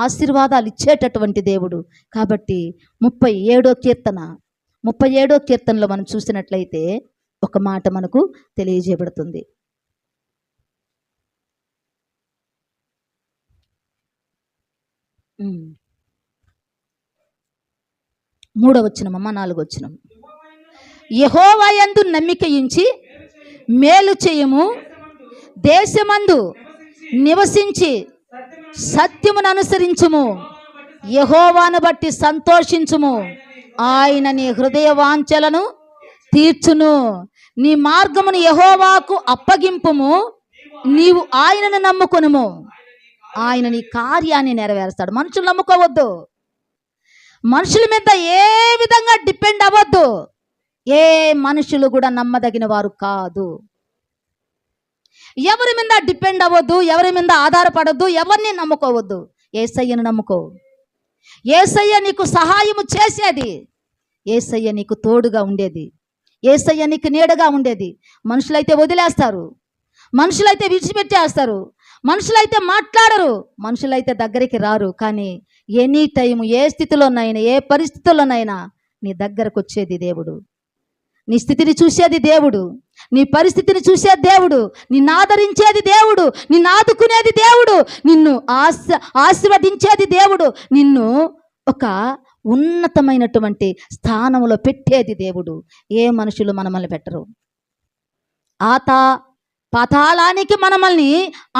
ఆశీర్వాదాలు ఇచ్చేటటువంటి దేవుడు. కాబట్టి 37వ కీర్తనలో మనం చూసినట్లయితే ఒక మాట మనకు తెలియజేయబడుతుంది. 3వ వచనమమ్మ, 4వ వచనం. యెహోవా యందు నమ్మిక ఉంచి మేలు చేయము, దేశమందు నివసించి సత్యమును అనుసరించుము, యెహోవాను బట్టి సంతోషించుము, ఆయన నీ హృదయ వాంఛలను తీర్చును. నీ మార్గమును యెహోవాకు అప్పగింపుము, నీవు ఆయనను నమ్ముకొనుము, ఆయన నీ కార్యాన్ని నెరవేరుస్తాడు. మనుషులు నమ్ముకోవద్దు, మనుషుల మీద ఏ విధంగా డిపెండ్ అవ్వద్దు. ఏ మనుషులు కూడా నమ్మదగిన వారు కాదు. ఎవరి మీద డిపెండ్ అవ్వద్దు, ఎవరి మీద ఆధారపడద్దు, ఎవరిని నమ్ముకోవద్దు. యేసయ్యను నమ్ముకో. యేసయ్య నీకు సహాయము చేసేది, యేసయ్య నీకు తోడుగా ఉండేది, యేసయ్య నీకు నీడగా ఉండేది. మనుషులైతే వదిలేస్తారు, మనుషులైతే విడిచిపెట్టేస్తారు, మనుషులైతే మాట్లాడరు, మనుషులైతే దగ్గరికి రారు. కానీ ఎనీ టైం, ఏ స్థితిలోనైనా, ఏ పరిస్థితుల్లోనైనా నీ దగ్గరకు వచ్చేది దేవుడు. నీ స్థితిని చూసేది దేవుడు, నీ పరిస్థితిని చూసేది దేవుడు, నిన్ను ఆదరించేది దేవుడు, నిన్ను ఆదుకునేది దేవుడు, నిన్ను ఆశీర్వదించేది దేవుడు, నిన్ను ఒక ఉన్నతమైనటువంటి స్థానంలో పెట్టేది దేవుడు. ఏ మనుషులు మనల్ని పెట్టరు. పాతాళానికి మనల్ని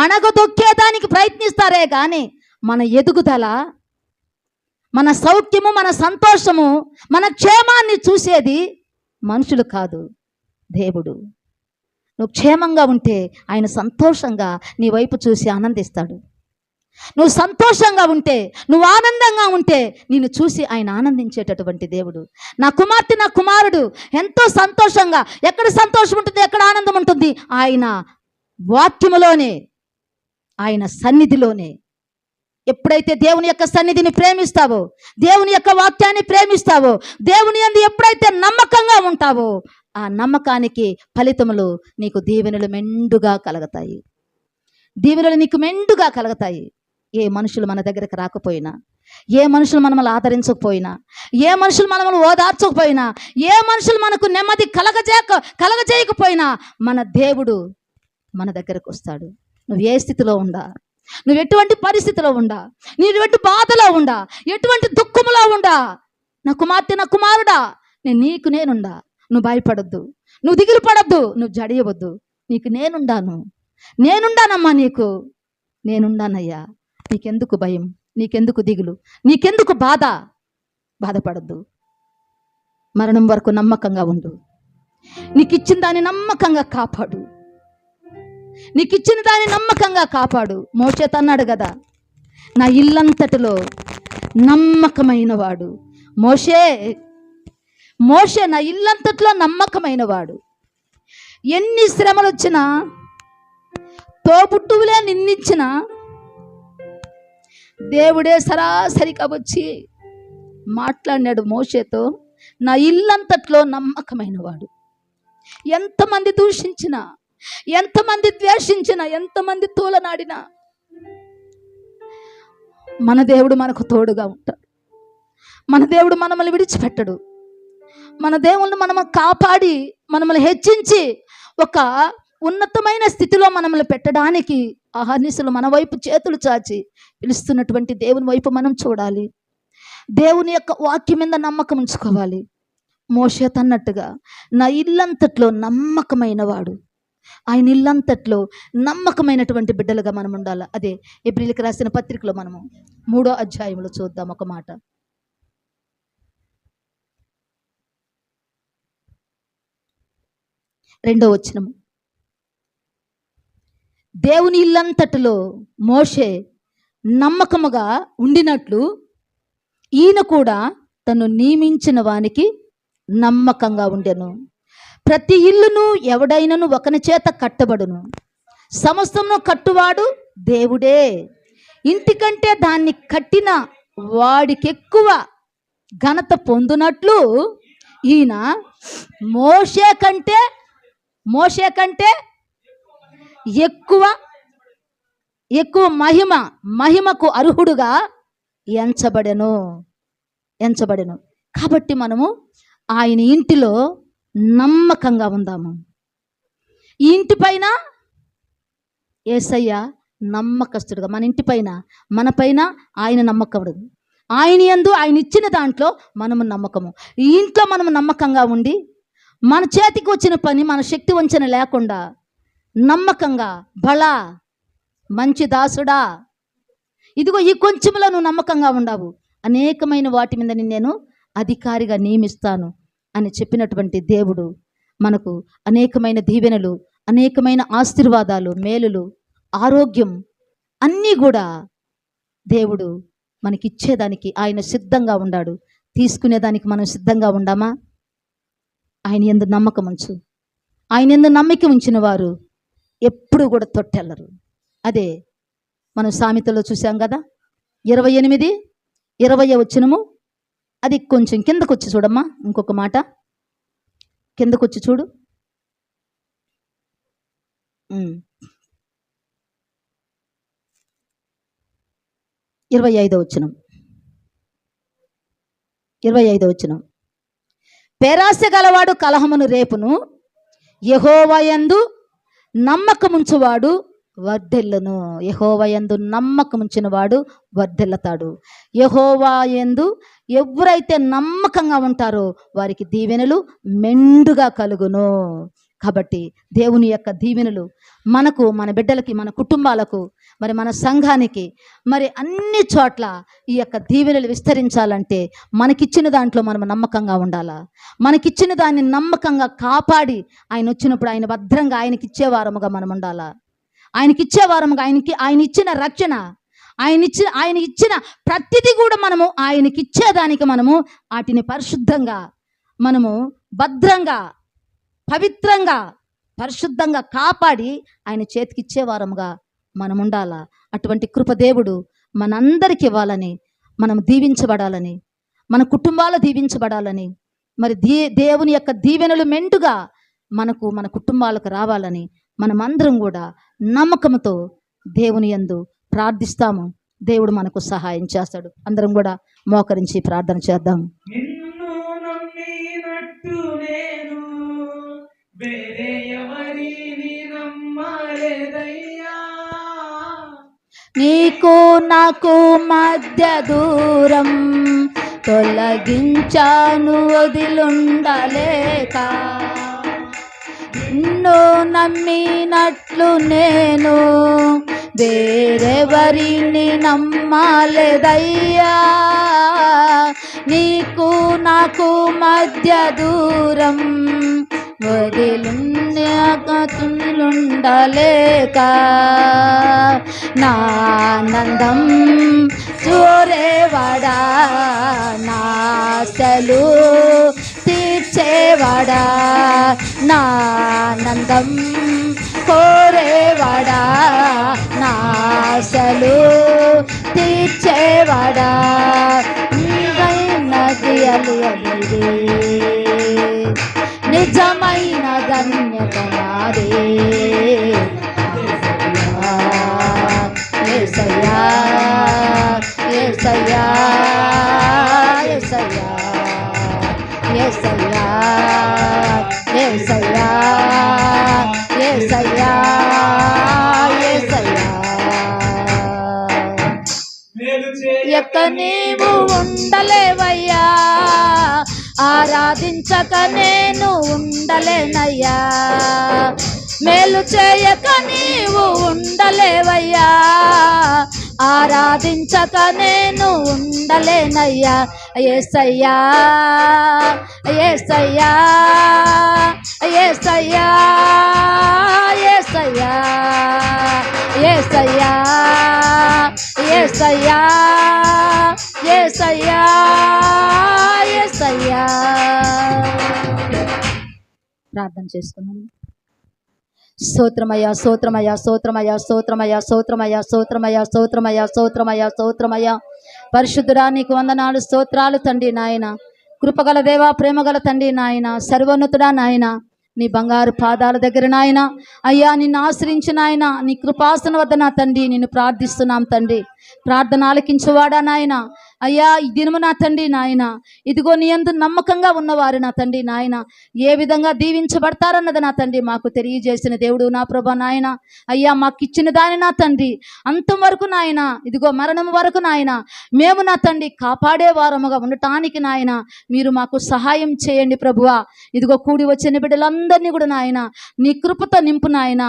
అణగదొక్కేదానికి ప్రయత్నిస్తారే కానీ మన ఎదుగుదల, మన సౌఖ్యము, మన సంతోషము, మన క్షేమాన్ని చూసేది మనుషులు కాదు, దేవుడు. నువ్వు క్షేమంగా ఉంటే ఆయన సంతోషంగా నీ వైపు చూసి ఆనందిస్తాడు. నువ్వు సంతోషంగా ఉంటే, నువ్వు ఆనందంగా ఉంటే నిన్ను చూసి ఆయన ఆనందించేటటువంటి దేవుడు. నా కుమార్తె, నా కుమారుడు ఎంతో సంతోషంగా, ఎక్కడ సంతోషం ఉంటుంది, ఎక్కడ ఆనందం ఉంటుంది? ఆయన వాక్యములోనే, ఆయన సన్నిధిలోనే. ఎప్పుడైతే దేవుని యొక్క సన్నిధిని ప్రేమిస్తావో, దేవుని యొక్క వాక్యాన్ని ప్రేమిస్తావో, దేవుని యందు ఎప్పుడైతే నమ్మకంగా ఉంటావో, ఆ నమ్మకానికి ఫలితములు నీకు దీవెనలు మెండుగా కలుగుతాయి. దీవెనలు నీకు మెండుగా కలుగుతాయి. ఏ మనుషులు మన దగ్గరకు రాకపోయినా, ఏ మనుషులు మనల్ని ఆదరించకపోయినా, ఏ మనుషులు మనల్ని ఓదార్చకపోయినా, ఏ మనుషులు మనకు నెమ్మది కలగజేయకపోయినా మన దేవుడు మన దగ్గరకు వస్తాడు. నువ్వు ఏ స్థితిలో ఉండా, నువ్వు ఎటువంటి పరిస్థితిలో ఉండా, నువ్వు ఎటువంటి బాధలో ఉండా, ఎటువంటి దుఃఖములో ఉండా, నా కుమార్తె, నా కుమారుడా, నేనుండా. నువ్వు భయపడద్దు, నువ్వు దిగులు పడద్దు, నువ్వు జడియవద్దు. నీకు నేనుండానమ్మా, నేనుండానయ్యా. నీకెందుకు భయం, నీకెందుకు దిగులు, నీకెందుకు బాధపడద్దు. మరణం వరకు నమ్మకంగా ఉండు. నీకు ఇచ్చిన దాన్ని నమ్మకంగా కాపాడు. మోషేతో అన్నాడు కదా, నా ఇల్లంతటిలో నమ్మకమైన వాడు మోషే నా ఇల్లంతట్లో నమ్మకమైన వాడు. ఎన్ని శ్రమలు వచ్చినా, తోబుట్టువులే నిందించినా, దేవుడే సరాసరిగా వచ్చి మాట్లాడినాడు మోషేతో. నా ఇల్లంతట్లో నమ్మకమైన వాడు. ఎంతమంది దూషించినా, ఎంతమంది ద్వేషించినా, ఎంతమంది తూలనాడినా, మన దేవుడు మనకు తోడుగా ఉంటాడు. మన దేవుడు మనల్ని విడిచిపెట్టడు. మన దేవుణ్ణి మనము కాపాడి, మనల్ని హెచ్చించి ఒక ఉన్నతమైన స్థితిలో మనల్ని పెట్టడానికి అహర్నిశలు మన వైపు చేతులు చాచి పిలుస్తున్నటువంటి దేవుని వైపు మనం చూడాలి. దేవుని యొక్క వాక్యం మీద నమ్మకం ఉంచుకోవాలి. మోషే అన్నట్టుగా నా ఇల్లంతట్లో నమ్మకమైన వాడు, ఆయన ఇల్లంతట్లో నమ్మకమైనటువంటి బిడ్డలుగా మనం ఉండాలి. అదే ఎబ్రిల్కి రాసిన పత్రికలో మనము 3వ అధ్యాయంలో చూద్దాం ఒక మాట. 2వ వచనం. దేవుని ఇల్లంతటిలో మోషే నమ్మకముగా ఉండినట్లు ఈయన కూడా తను నియమించిన వానికి నమ్మకంగా ఉండెను. ప్రతి ఇల్లును ఎవడైనను ఒకని చేత కట్టబడును, సమస్తమును కట్టువాడు దేవుడే. ఇంటికంటే దాన్ని కట్టిన వాడికెక్కువ ఘనత పొందునట్లు ఈయన మోషే కంటే ఎక్కువ మహిమకు అర్హుడుగా ఎంచబడెను. కాబట్టి మనము ఆయన ఇంటిలో నమ్మకంగా ఉందాము. ఈ ఇంటి పైన యేసయ్య నమ్మకస్తుడుగా, మన ఇంటి పైన, మన పైన ఆయన నమ్మకముడు. ఆయన యందు ఆయన ఇచ్చిన దాంట్లో మనము నమ్మకము. ఈ ఇంట్లో మనము నమ్మకంగా ఉండి, మన చేతికి వచ్చిన పని మన శక్తి వంచన లేకుండా నమ్మకంగా, బలా మంచి దాసుడా, ఇదిగో ఈ కొంచెంలో నువ్వు నమ్మకంగా ఉండవు, అనేకమైన వాటి మీద నేను అధికారిగా నియమిస్తాను అని చెప్పినటువంటి దేవుడు మనకు అనేకమైన దీవెనలు, అనేకమైన ఆశీర్వాదాలు, మేలులు, ఆరోగ్యం అన్నీ కూడా దేవుడు మనకిచ్చేదానికి ఆయన సిద్ధంగా ఉన్నాడు. తీసుకునేదానికి మనం సిద్ధంగా ఉండామా? ఆయన యందు నమ్మకం ఉంచు. ఆయన యందు నమ్మకం ఉంచిన వారు ఎప్పుడు కూడా తొట్టెళ్ళరు. అదే మనం సామెతలో చూసాం కదా, 28:20 వచనము. అది కొంచెం కిందకొచ్చి చూడమ్మా, ఇంకొక మాట కిందకొచ్చి చూడు. 25వ వచనం. 25వ వచనం. పేరాశ గలవాడు కలహమును రేపును, యెహోవా యందు నమ్మకముంచువాడు వర్ధిల్లును. యెహోవా యందు నమ్మకముంచిన వాడు వర్ధిల్లతాడు. యెహోవా యందు ఎవరైతే నమ్మకంగా ఉంటారో వారికి దీవెనలు మెండుగా కలుగును. కాబట్టి దేవుని యొక్క దీవెనలు మనకు, మన బిడ్డలకి, మన కుటుంబాలకు, మరి మన సంఘానికి, మరి అన్ని చోట్ల ఈ యొక్క దీవెనలు విస్తరించాలంటే మనకిచ్చిన దాంట్లో మనం నమ్మకంగా ఉండాలా. మనకిచ్చిన దాన్ని నమ్మకంగా కాపాడి ఆయన వచ్చినప్పుడు ఆయన భద్రంగా ఆయనకి ఇచ్చేవారముగా మనం ఉండాలా. ఆయన ఇచ్చిన రక్షణ, ఆయన ఇచ్చిన ప్రతిదీ కూడా మనము ఆయనకి ఇచ్చేదానికి మనము వాటిని పరిశుద్ధంగా, మనము భద్రంగా, పవిత్రంగా, పరిశుద్ధంగా కాపాడి ఆయన చేతికిచ్చేవారముగా మనం ఉండాలా. అటువంటి కృపదేవుడు మనందరికి ఇవ్వాలని, మనం దీవించబడాలని, మన కుటుంబాలు దీవించబడాలని, మరి దేవుని యొక్క దీవెనలు మెండుగా మనకు, మన కుటుంబాలకు రావాలని మనమందరం కూడా నమ్మకంతో దేవుని యందు ప్రార్థిస్తాము. దేవుడు మనకు సహాయం చేస్తాడు. అందరం కూడా మోకరించి ప్రార్థన చేద్దాం. నిన్ను నమ్మినట్టు నేను వేరే ఎవరిని నమ్మలేదయ్యా. నీకు నాకు మధ్య దూరం తొలగించాను వదిలుండలేక. నిన్ను నమ్మినట్లు నేను వేరెవరిని నమ్మలేదయ్యా. నీకు నాకు మధ్య దూరం వదిలుండలేక. నా ఆనందం చూరేవాడా, నా ఆశలు తీర్చేవాడా, నా ఆనందం కోరేవాడా, నా ఆశలు తీర్చేవాడా. నిజమైనది అలియనిది, నిజమైన ధన్యత నాదే. యేసయ్యా యేసయ్యా యేసయ్యా యేసయ్యా యేసయ్యా యేసయ్యా యేసయ్యా. ఎక్క నీవు ఉండలేవయ్యా, ఆరాధించక నేను ఉండలేనయ్యా. మేలు చేయక నీవు ఉండలేవయ్యా, ఆరాధించక నేను ఉండలేనయ్యా. యేసయ్యా యేసయ్యా యేసయ్యా యేసయ్యా యేసయ్యా యేసయ్యా యేసయ్యా యేసయ్యా. ప్రార్థన చేసుకున్నాము. స్తోత్రమయ్యా స్తోత్రమయ్యా స్తోత్రమయ్యా స్తోత్రమయ్యా స్తోత్రమయ్యా స్తోత్రమయ్యా స్తోత్రమయ్యా స్తోత్రమయ్యా స్తోత్రమయ్యా. పరిశుద్ధుడా నీకు వందనాలు స్తోత్రాలు తండ్రి నాయన. కృపగల దేవా, ప్రేమగల తండ్రి నాయన, సర్వోన్నతుడా నాయన, నీ బంగారు పాదాల దగ్గర నాయన అయ్యా నిన్ను ఆశ్రయించిన ఆయన నీ కృపాసన వద్ద నా తండ్రి నిన్ను ప్రార్థిస్తున్నాం తండ్రి. ప్రార్థన ఆలకించువాడా నాయన అయ్యా, ఈ దినము నా తండ్రి నాయన ఇదిగో నీ యందు నమ్మకంగా ఉన్నవారు నా తండ్రి నాయన ఏ విధంగా దీవించబడతారన్నది నా తండ్రి మాకు తెలియజేసిన దేవుడు నా ప్రభా నాయన. అయ్యా మాకు ఇచ్చిన దాని నా తండ్రి అంతం వరకు నాయన, ఇదిగో మరణం వరకు నాయన మేము నా తండ్రి కాపాడే వారముగా ఉండటానికి నాయన మీరు మాకు సహాయం చేయండి ప్రభువా. ఇదిగో కూడి వచ్చిన బిడ్డలందరినీ కూడా నాయన నీ కృపతో నింపు నాయన.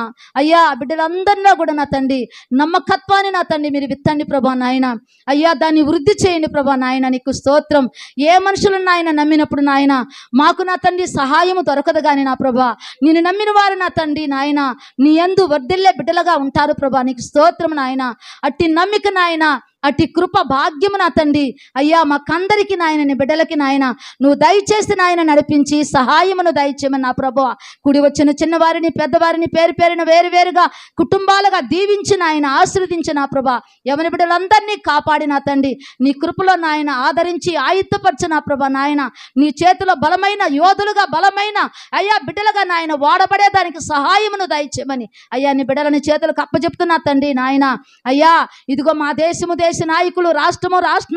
అయ్యా బిడ్డలందరిలో కూడా నా తండ్రి నమ్మకత్వాన్ని నా తండ్రి మీరు విత్తండి ప్రభా నాయన. అయ్యా దాన్ని వృద్ధి చేయండి ప్రభా నాయన. నీకు స్తోత్రం. ఏ మనుషులు నాయన నమ్మినప్పుడు నాయన మాకు నా తండ్రి సహాయము దొరకదు కానీ నా ప్రభా నేను నమ్మిన వారు నా తండ్రి నాయన నీ యందు వర్ధిల్లే బిడ్డలుగా ఉంటారు ప్రభా. నీకు స్తోత్రం నాయన. అట్టి నమ్మిక నాయన, అట్టి కృప భాగ్యము నా తండ్రి అయ్యా మాకందరికి నాయన నీ బిడ్డలకి నాయన నువ్వు దయచేసి నాయన నడిపించి సహాయమును దయచేయమని నా ప్రభువా. కూడి వచ్చిన చిన్నవారిని పెద్దవారిని పేరు పేరున వేరువేరుగా కుటుంబాలుగా దీవించి నాయన ఆశీర్వదించి నా ప్రభా. యవన బిడ్డలందరినీ కాపాడి నా తండ్రి నీ కృపలో నాయన ఆదరించి ఆయుత్తపరచు నా ప్రభా నాయన. నీ చేతిలో బలమైన యోధులుగా బలమైన అయ్యా బిడ్డలుగా నాయన వాడబడేదానికి సహాయమును దయచేయమని అయ్యా నీ బిడ్డలని చేతులకు అప్పచెప్తున్నా తండ్రి నాయన. అయ్యా ఇదిగో మా దేశ నాయకులు, రాష్ట్ర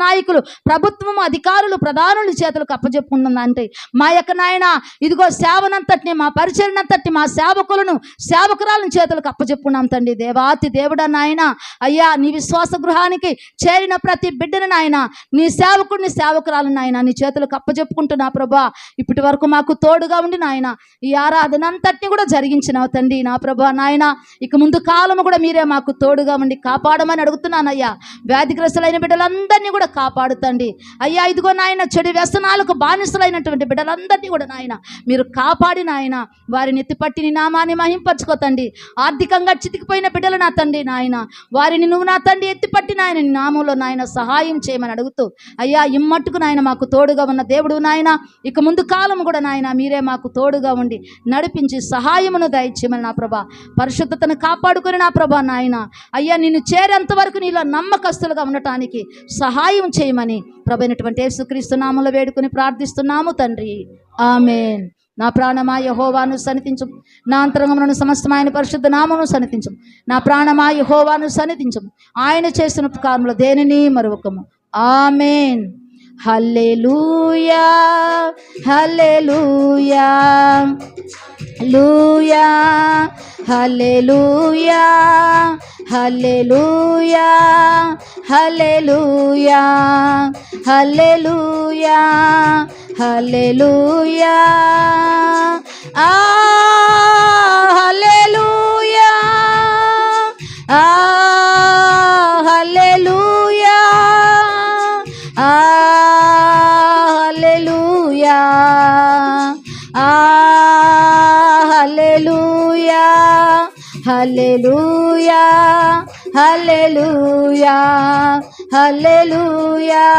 నాయకులు, ప్రభుత్వము, అధికారులు, ప్రధానుల చేతులకు అప్పచెప్పుకుంటుందంటే మా యొక్క నాయన ఇదిగో సేవనంతటిని మా పరిచయనంతటిని మా సేవకులను సేవకురాలను చేతులకు అప్పచెప్పుకున్నాం తండ్రి. దేవాతి దేవుడా నాయన అయ్యా నీ విశ్వాస గృహానికి చేరిన ప్రతి బిడ్డను నాయన నీ సేవకుడిని సేవకురాలను నాయన నీ చేతులకు అప్పచెప్పుకుంటున్నా ప్రభా. ఇప్పటి వరకు మాకు తోడుగా ఉండి నాయన ఈ ఆరాధన అంతటిని కూడా జరిగించినావు తండ్రి నా ప్రభా నాయన. ఇక ముందు కాలము కూడా మీరే మాకు తోడుగా ఉండి కాపాడమని అడుగుతున్నానయ్యా. వ్యాధిగ్రస్తులైన బిడ్డలందరినీ కూడా కాపాడుతండి అయ్యా. ఇదిగో నాయన చెడు వ్యసనాలకు బానిసలైనటువంటి బిడ్డలందరినీ కూడా నాయన మీరు కాపాడి నాయన వారిని ఎత్తిపట్టి నీ నామాన్ని మహింపరచుకోతండి. ఆర్థికంగా చితికిపోయిన బిడ్డలు నా తండ్రి నాయన వారిని నువ్వు నా తండ్రి ఎత్తిపట్టి నాయన నీ నామంలో నాయన సహాయం చేయమని అడుగుతూ అయ్యా ఇమ్మట్టుకు నాయన మాకు తోడుగా ఉన్న దేవుడు నాయన. ఇక ముందు కాలం కూడా నాయన మీరే మాకు తోడుగా ఉండి నడిపించి సహాయమును దయచేయమని నా ప్రభా. పరిశుద్ధతను కాపాడుకొని నా ప్రభా నాయన అయ్యా నిన్ను చేరేంత వరకు నీలో నమ్మకస్తులుగా ఉండటానికి సహాయం చేయమని ప్రభువైనటువంటి యేసుక్రీస్తు నామములో వేడుకొని ప్రార్థిస్తున్నాము తండ్రి. ఆమేన్. నా ప్రాణమా యెహోవాను సన్నిధించు, నా అంతరంగమును సమస్తమైన పరిశుద్ధ నామమును సన్నిధించు. నా ప్రాణమా యెహోవాను సన్నిధించు, ఆయన చేసిన ఉపకారములు దేనిని మరువకము. ఆమేన్. హల్లెలూయా హల్లెలూయా లూయా హల్లెలూయా హల్లెలూయా హల్లెలూయా హల్లెలూయా హల్లెలూయా ఆ హల్లెలూయా ఆ హల్లెలూయా ఆ హల్లెలూయా ఆ హల్లెలూయా హల్లెలూయా హల్లెలూయా హల్లెలూయా.